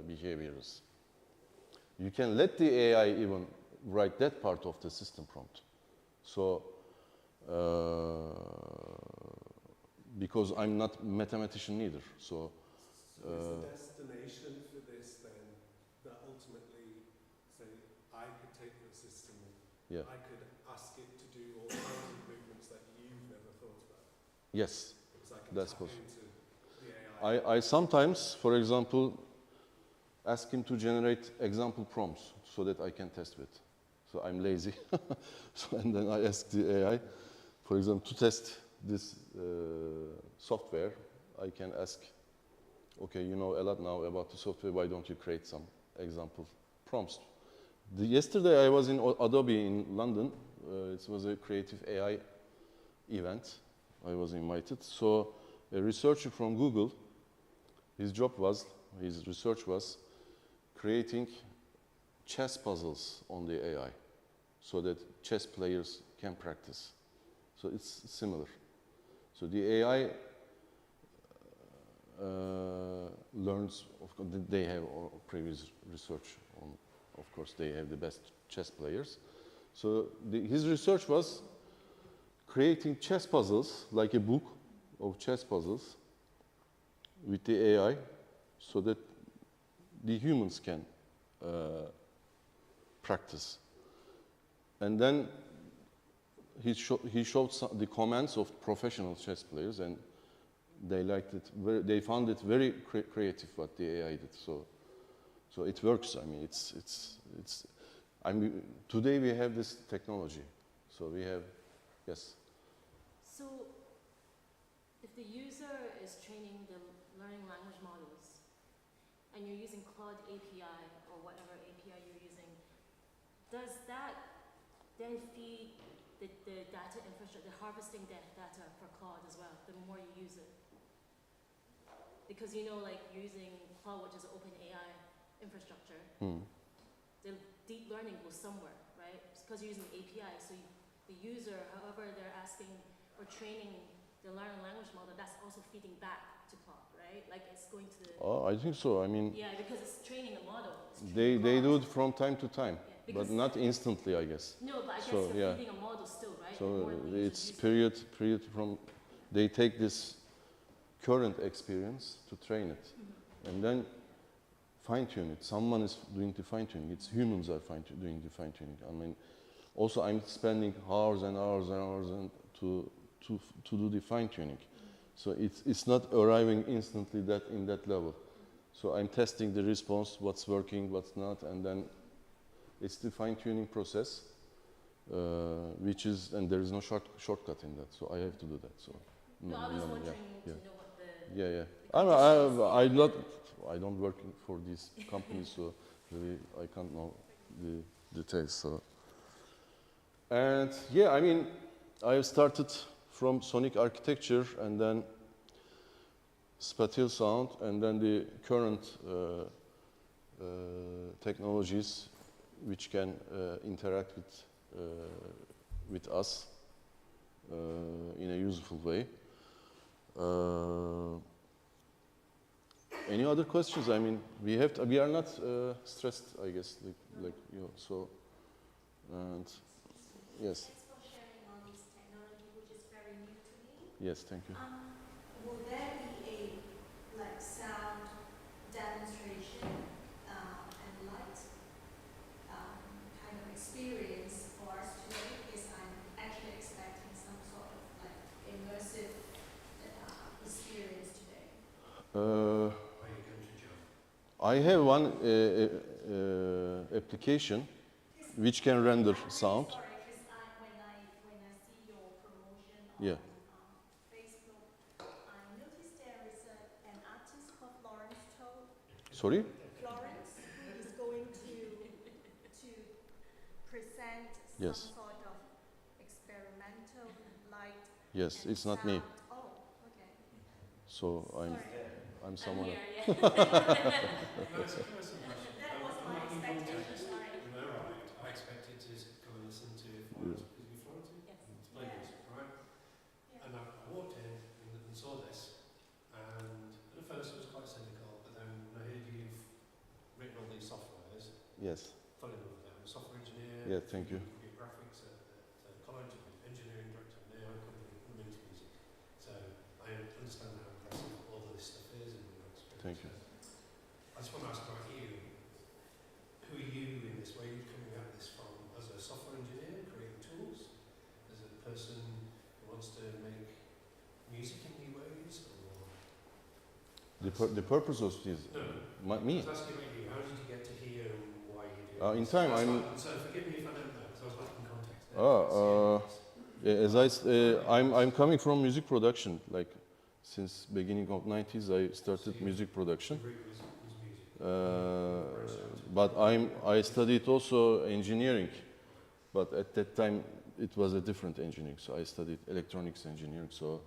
behavior is. You can let the AI even write that part of the system prompt. So, because I'm not mathematician either, so. So is the destination for this then that ultimately, say, I could take the system, Yeah. I could ask it to do all kinds of movements that you've never thought about? Yes, So I can that's tap possible. into the AI. I sometimes, for example, ask him to generate example prompts so that I can test with. So I'm lazy. So, and then I ask the AI, for example, to test this software, I can ask, okay, you know a lot now about the software, why don't you create some example prompts? Yesterday I was in Adobe in London. It was a creative AI event. I was invited. So a researcher from Google, his research was creating chess puzzles on the AI so that chess players can practice. So it's similar. So the AI learns, they have previous research on, of course, they have the best chess players. So his research was creating chess puzzles, like a book of chess puzzles with the AI so that the humans can practice. And then he showed the comments of professional chess players, and they liked it. They found it very creative what the AI did. So it works. I mean, today we have this technology. So we have, yes. So if the user is training the learning language models and you're using Claude API or whatever API you're using, does that then feed the data infrastructure, the harvesting data for Claude as well, the more you use it? Because you know, like using Claude, which is open AI infrastructure, the deep learning goes somewhere, right? Because you're using API, so the user, however they're asking or training the learning language model, that's also feeding back to Claude, right? Like it's going to. Oh, I think so. I mean. Yeah, because it's training a model. They do it from time to time, yeah, but not instantly, I guess. No, but I guess so, you're feeding a model still, right? So it's period from, they take this current experience to train it, and then fine-tune it. Someone is doing the fine-tuning. It's humans are doing the fine-tuning. I mean, also I'm spending hours and hours and hours to do the fine-tuning. So it's not arriving instantly in that level. So I'm testing the response, what's working, what's not, and then it's the fine-tuning process, which is, and there is no shortcut in that. So I have to do that. So no, I was wondering to know what I don't work for these companies, so really I can't know the details. So, and yeah, I mean, I started from sonic architecture and then spatial sound, and then the current technologies which can interact with us in a useful way. Any other questions? I mean, we are not stressed, I guess, like you know, so, and yes. Thanks for sharing all this technology, which is very new to me. Yes, thank you. Will there be a sound demonstration and light kind of experience for us today? Because I'm actually expecting some sort of like immersive experience today. I have one application which can render sound. Sorry, because when I see your promotion on Facebook, I noticed there is an artist called Florence To. Sorry? Florence, who is going to present some sort of experimental light. Yes, it's not me. Oh, okay. So I'm someone here, else. yeah. No, it's a personal question. That was I'm my looking forward to it. expectation, sorry. When I arrived, I expected to come and listen to Florence. Is it Florence? Yes. To play music, right? Yeah. And I walked in and saw this, and at first I was quite cynical, but then when I heard you've written all these softwares, Yes. fell in love with them. I'm a software engineer. Yeah, thank you. did graphics at college, I'm an engineering director now, I'm into music. So I understand how impressive all of this stuff is and your experience. Thank you. I just want to ask about you. Who are you in this? Where are you coming at this from? As a software engineer, creating tools? As a person who wants to make music in new ways? Or The purpose of this, no, me. I was asking about you. How did you get to here and why you do In this? time, So forgive me if I don't know, because I was lacking context there. Yeah, I'm coming from music production. Like since beginning of 90s, I started music production. The root was music. But I studied also engineering, but at that time it was a different engineering. So I studied electronics engineering. So,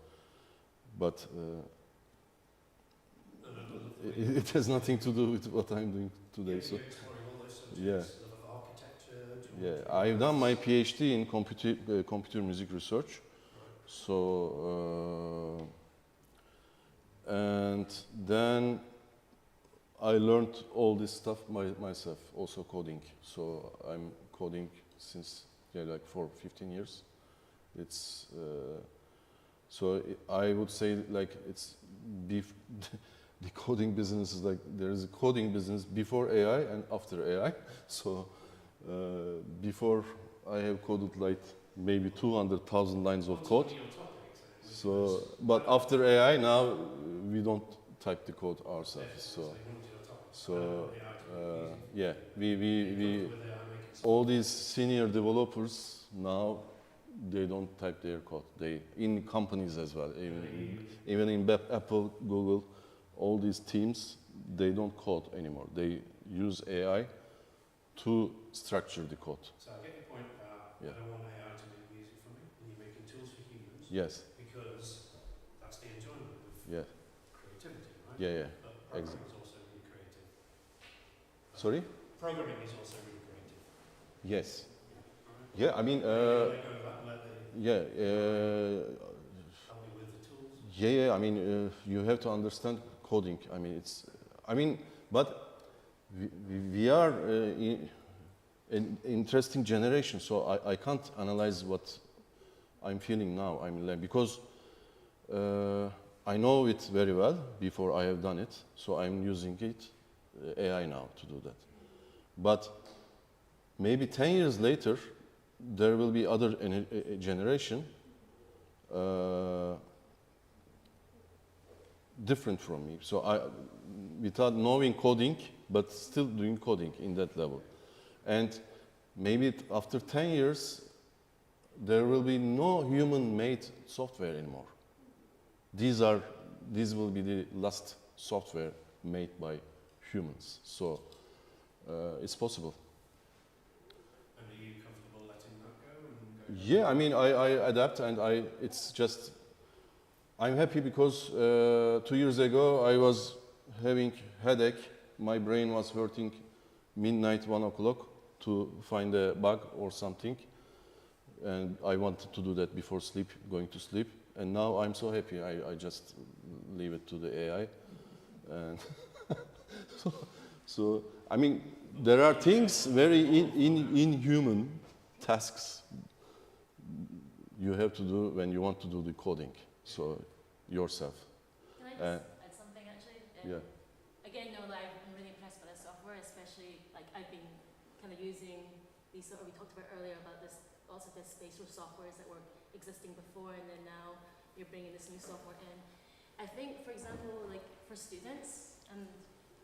but it has nothing to do with what I'm doing today. So, yeah. Yeah, I've done my PhD in computer music research. So, and then I learned all this stuff myself, also coding. So I'm coding since like for 15 years. It's so I would say like it's the coding business is like there is a coding business before AI and after AI. So before I have coded like maybe 200,000 lines of code. So, but after AI now we don't type the code ourselves. So yeah, we all these senior developers now they don't type their code. They in companies as well, even in Apple, Google, all these teams they don't code anymore. They use AI to structure the code. So I get your point about I don't want AI to make music for me, and you're making tools for humans. Yes. Because that's the enjoyment of creativity, right? Yeah. But programming is also really creative. Sorry? Programming is also really creative. Yes. Right? Yeah, I mean, help me with the tools. yeah. I mean, you have to understand coding. I mean, but we are an interesting generation. So I can't analyze what I'm feeling now. I mean, like, because I know it very well before I have done it. So I'm using it, AI now to do that. But maybe 10 years later, there will be other generation different from me. So without knowing coding, but still doing coding in that level. And maybe after 10 years, there will be no human-made software anymore. These will be the last software made by humans. So it's possible. And are you comfortable letting that go? And Yeah, I mean, I adapt, and I'm happy because 2 years ago I was having headache. My brain was hurting midnight, 1 o'clock to find a bug or something. And I wanted to do that before going to sleep. And now I'm so happy. I just leave it to the AI. And so, I mean, there are things very inhuman tasks you have to do when you want to do the coding. So, yourself. Can I just add something actually? Yeah. Again, no, like, I'm really impressed by the software, especially like I've been kind of using these sort of, we talked about earlier about this, also the spatial softwares that were existing before, and then now you're bringing this new software in. I think, for example, like for students, and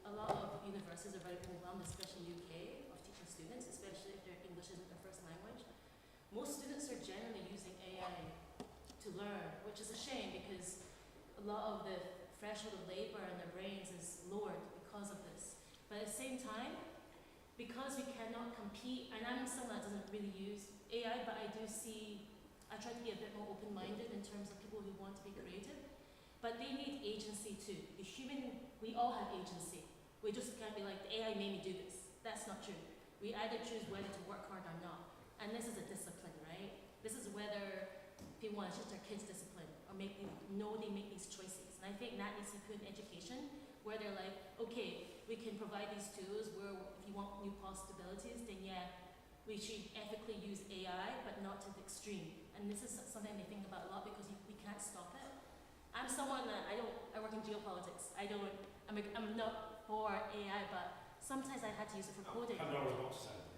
a lot of universities are very overwhelmed, especially UK, of teaching students, especially if their English isn't their first language. Most students are generally using AI to learn, which is a shame because a lot of the threshold of labor in their brains is lowered because of this. But at the same time, because we cannot compete, and I'm someone that doesn't really use AI, but I try to be a bit more open-minded in terms of people who want to be creative. But they need agency too. The human, we all have agency. We just can't be like, the AI made me do this. That's not true. We either choose whether to work hard or not. And this is a discipline, right? This is whether people want to teach their kids discipline or make them know they make these choices. And I think that needs to be put in education, where they're like, okay, we can provide these tools where if you want new possibilities, then yeah, we should ethically use AI, but not to the extreme. And this is something they think about a lot because we can't stop it. I'm someone that I work in geopolitics. I'm not for AI, but sometimes I had to use it for coding.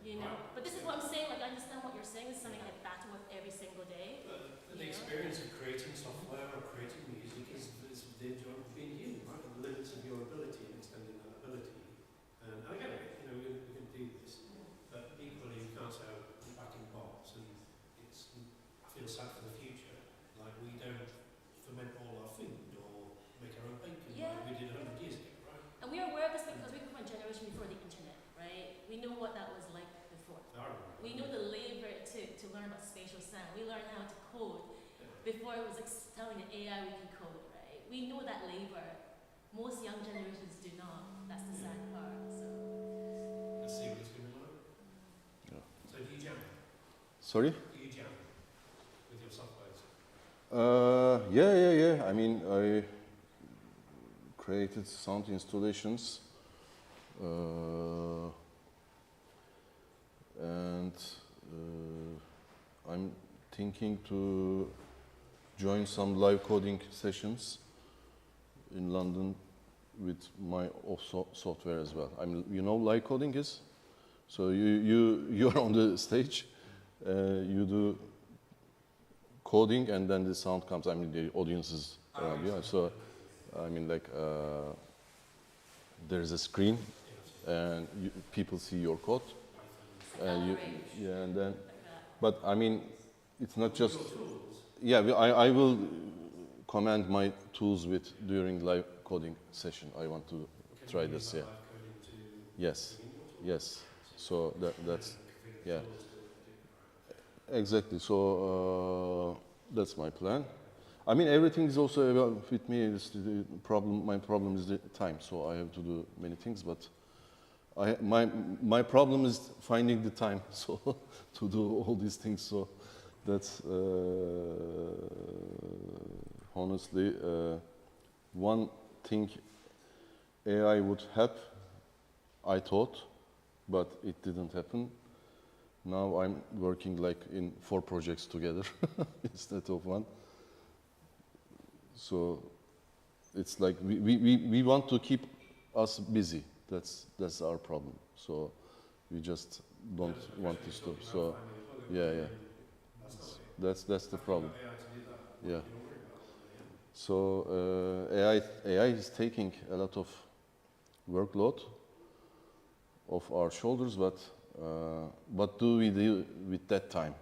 You know, but this is what I'm saying. Like, I understand what you're saying. This is something I battle with every single day. But the experience of creating software or creating music is the joy of being human, right? The limits of your ability and extending that ability. And I get it. You know, we can do this, but equally, you can't say we're back in box. And I feel sad for the future. Like, we don't ferment all our food or make our own bacon like we did 100 years ago, right? And we are aware of this because we come from a generation before the internet, right? We know what that was like before. We know the labor it took to learn about spatial sound. We learned how to code before it was like telling the AI we can code, right? We know that labor. Most young generations do not. That's the sad part. So let's see what it's going to be like. Yeah. So do you jam? Sorry? Do you jam with your softwares? Yeah. I mean, I created sound installations. And I'm thinking to join some live coding sessions in London with my software as well. You know, live coding is, so you're on the stage, you do coding, and then the sound comes. I mean, the audience is around you. So, I mean, like there's a screen, and people see your code. And then, but I mean, it's not just. Yeah, I will command my tools during live coding session. I want to try this. Yeah. Yes. So that's exactly. So that's my plan. I mean, everything is also about with me. The problem. My problem is the time. So I have to do many things, but. My problem is finding the time so to do all these things. So that's honestly one thing AI would help. I thought, but it didn't happen. Now I'm working like in 4 projects together instead of 1. So it's like we want to keep us busy. That's our problem. So we just don't want to stop. So yeah. That's the problem. Yeah. So AI is taking a lot of workload off our shoulders, but what do we do with that time?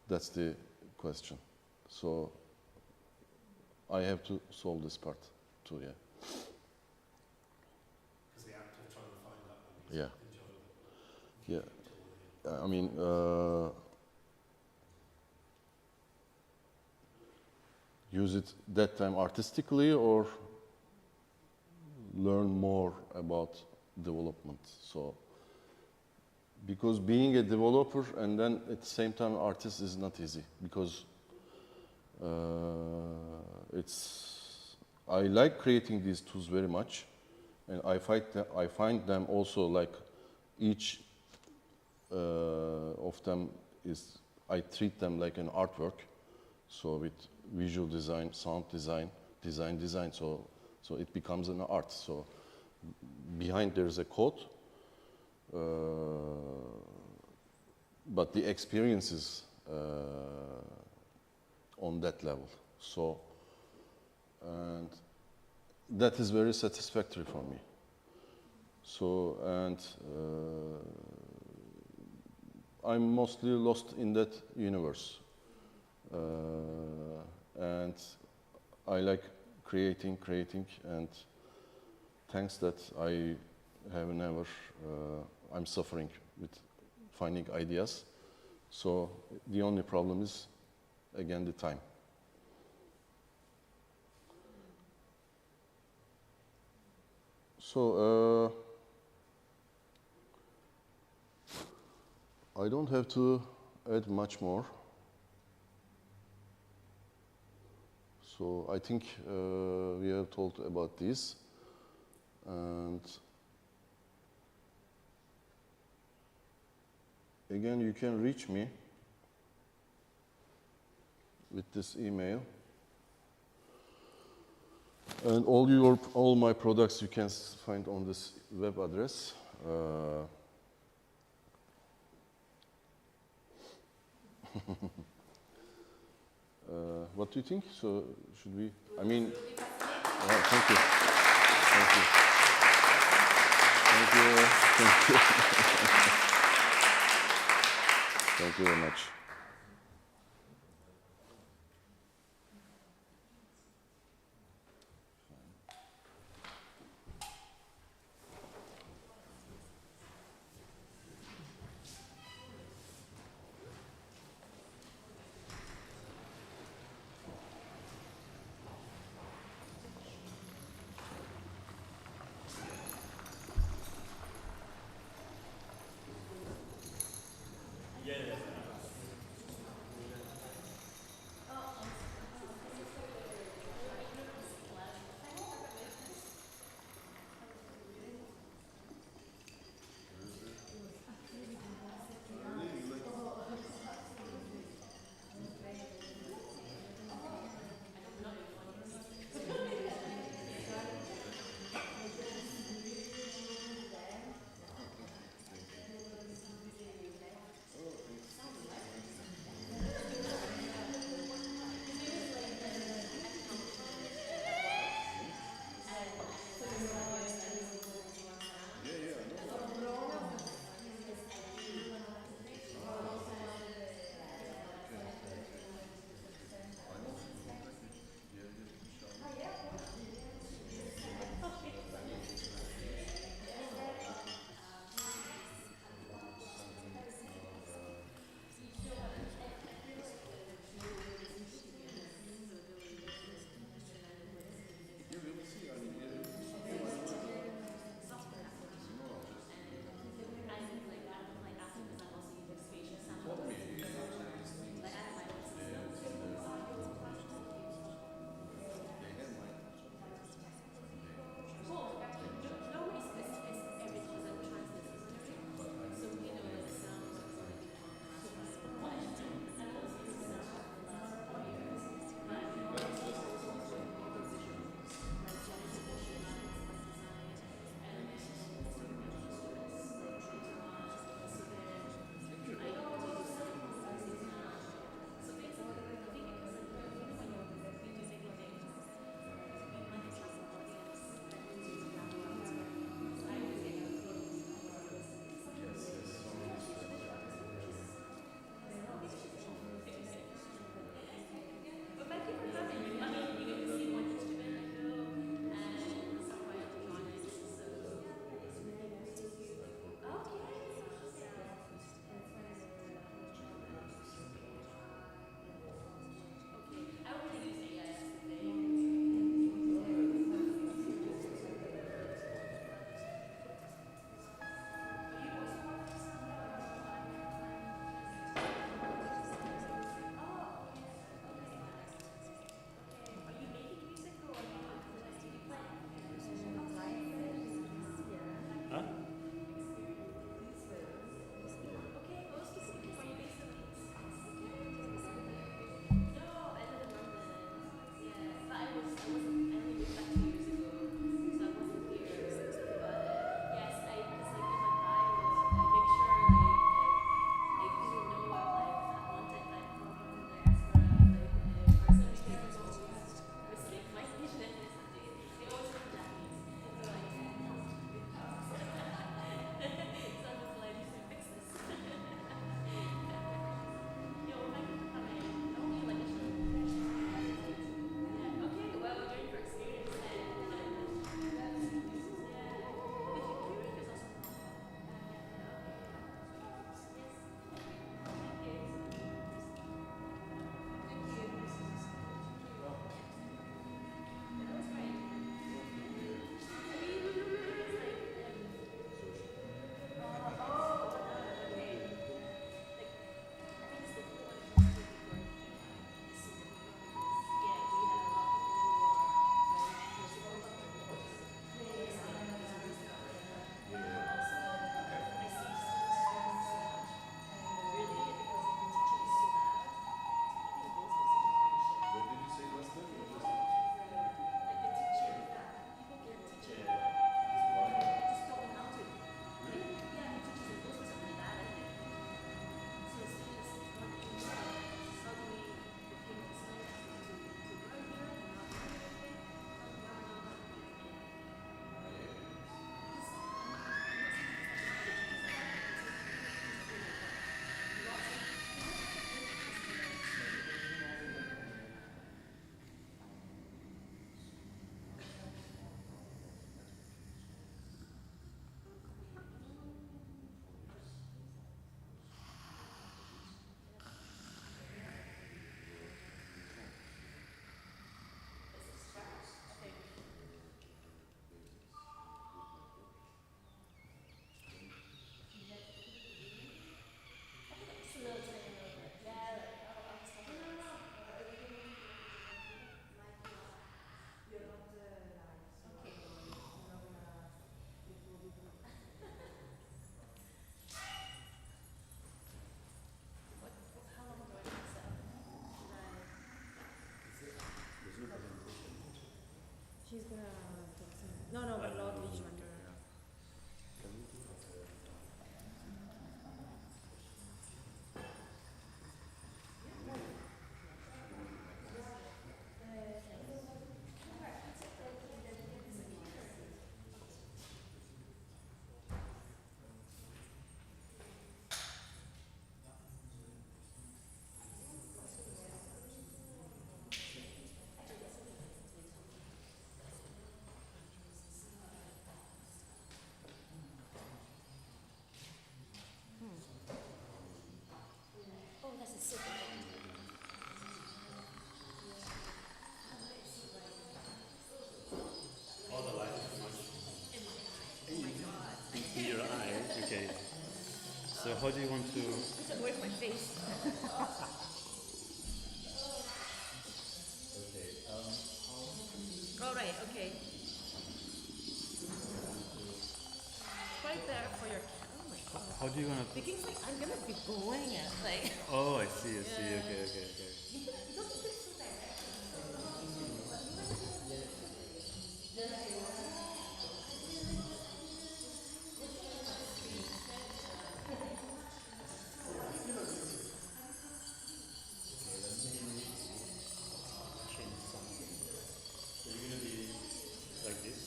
That's the question. So I have to solve this part too. Yeah. Yeah. I mean, use it that time artistically or learn more about development. So, because being a developer and then at the same time artist is not easy because I like creating these tools very much. And I find them also like each of them is, I treat them like an artwork. So with visual design, sound design, design. So it becomes an art. So behind there's a code, but the experience is on that level. So, and that is very satisfactory for me. So, and I'm mostly lost in that universe. And I like creating, and thanks that I have never, I'm suffering with finding ideas. So the only problem is, again, the time. So I don't have to add much more. So I think we have talked about this. And again, you can reach me with this email. And all my products you can find on this web address. What do you think? So should we? I mean, thank you. Thank you. Thank you. Thank you. Thank you very much. Yeah. All the light is too much. In your eye, okay. So how do you want to... Where's my face? Okay, All right, okay. Right there for your cat. Oh my god. how do you want to... Because like I'm gonna be going at like. Oh, I see, okay, Yeah. okay, okay. Change something. So you're gonna be like this?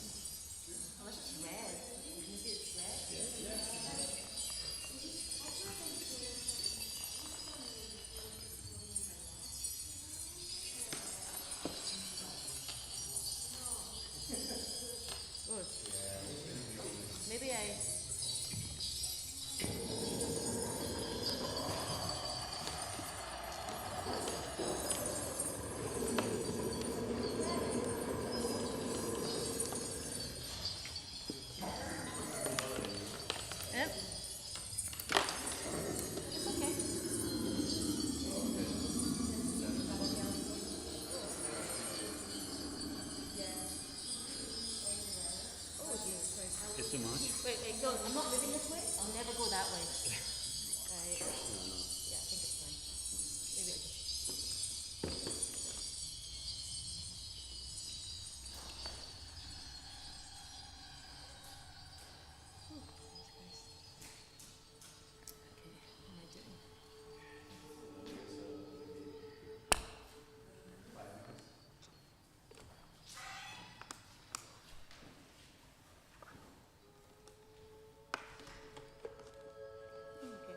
Unless it's red. Can you see it's red? Good. Maybe I. Yep. It's okay. Oh, Jesus Christ. It's too much? Wait, no, I'm not moving this way. I'll never go that way. Right. Yeah, I think it's fine. Maybe I just. Oh, Jesus Christ. Okay, what am I doing? Okay.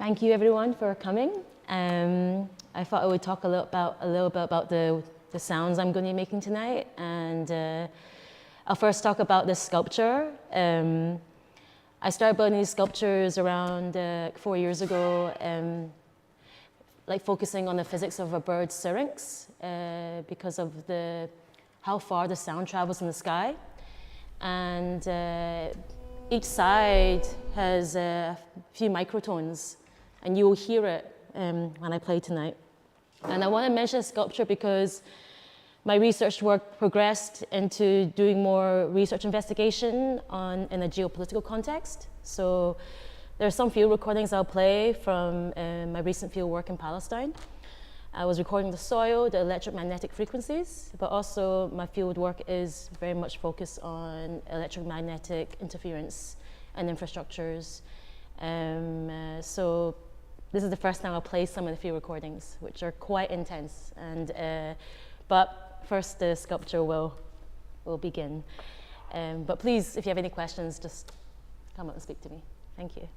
Thank you everyone for coming. I thought I would talk a little bit about the sounds I'm going to be making tonight, and I'll first talk about this sculpture. I started building these sculptures around 4 years ago, like focusing on the physics of a bird's syrinx because of how far the sound travels in the sky. And each side has a few microtones, and you will hear it when I play tonight. And I want to mention sculpture because my research work progressed into doing more research investigation in a geopolitical context. So there are some field recordings I'll play from my recent field work in Palestine. I was recording the soil, the electromagnetic frequencies, but also my field work is very much focused on electromagnetic interference and infrastructures. So this is the first time I'll play some of the field recordings, which are quite intense. But first, the sculpture will begin. But please, if you have any questions, just come up and speak to me. Thank you.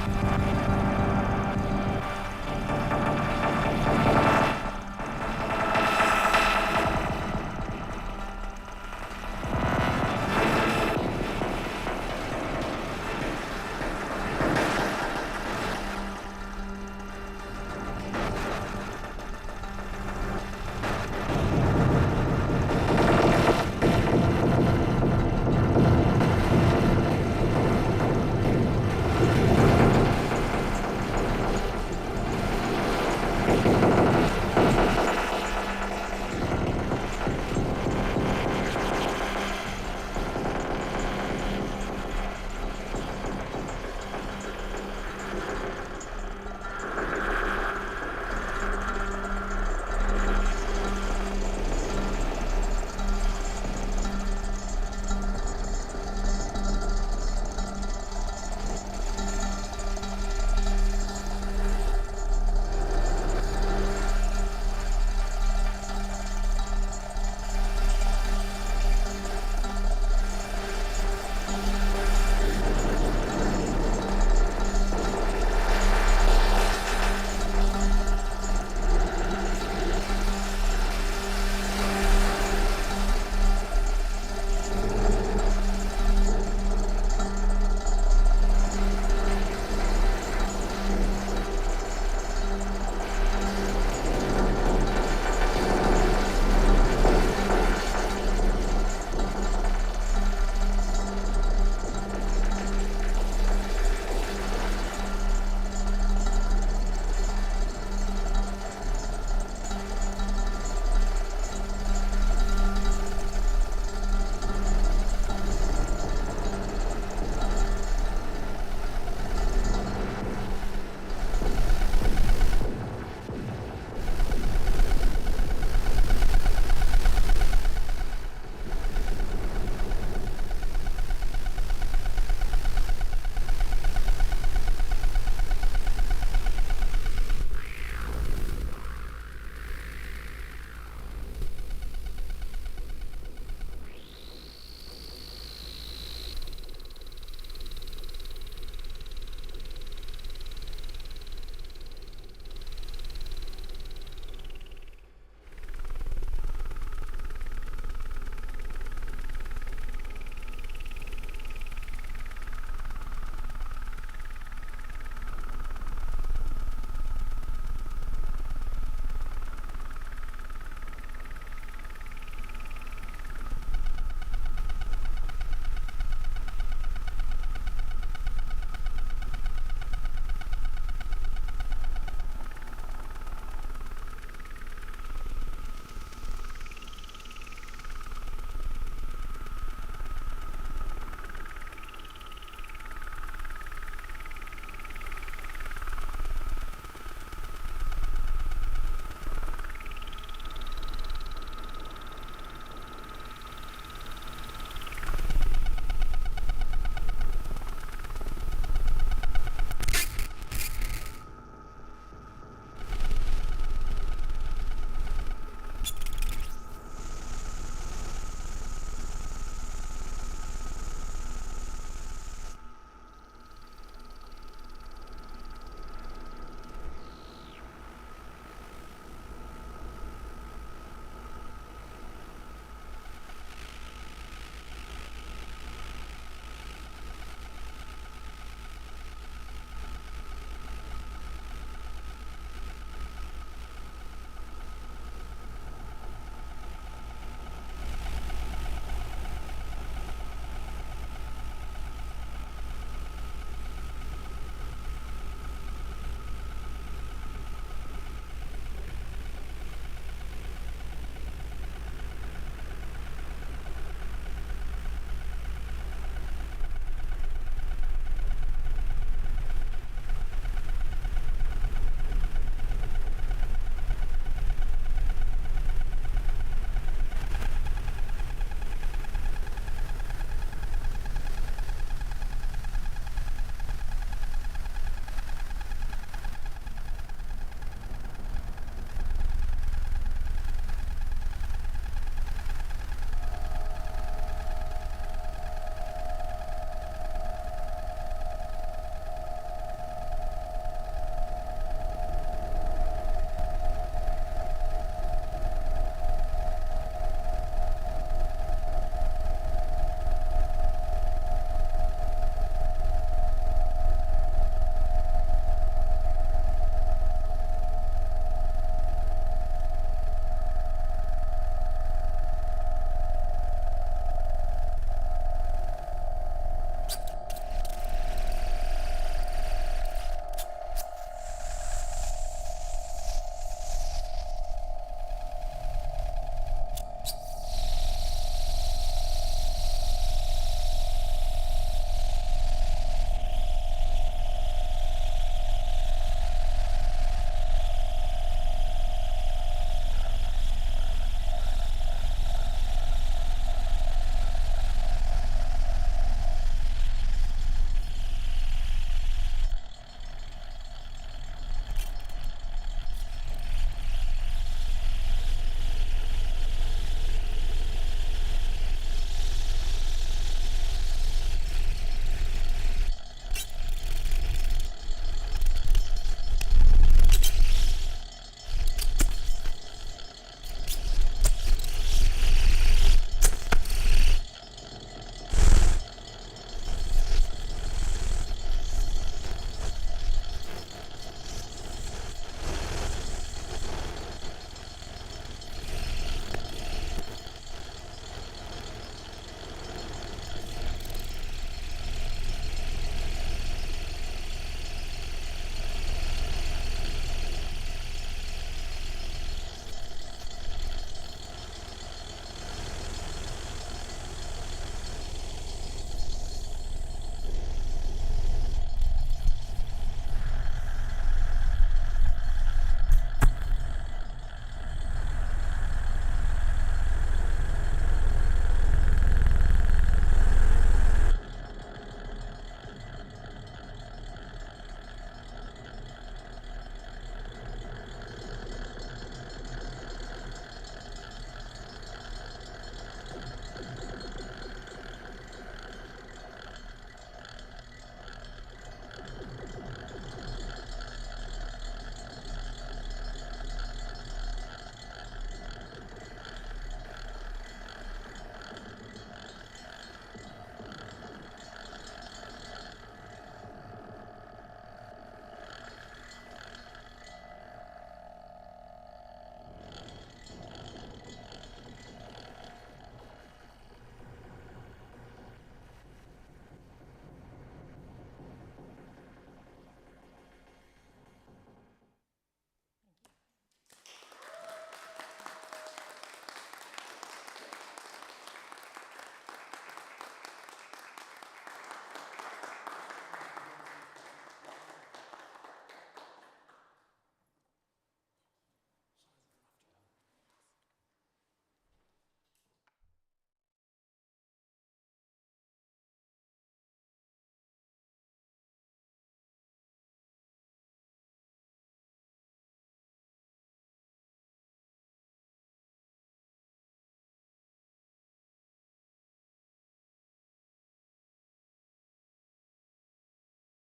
Thank you.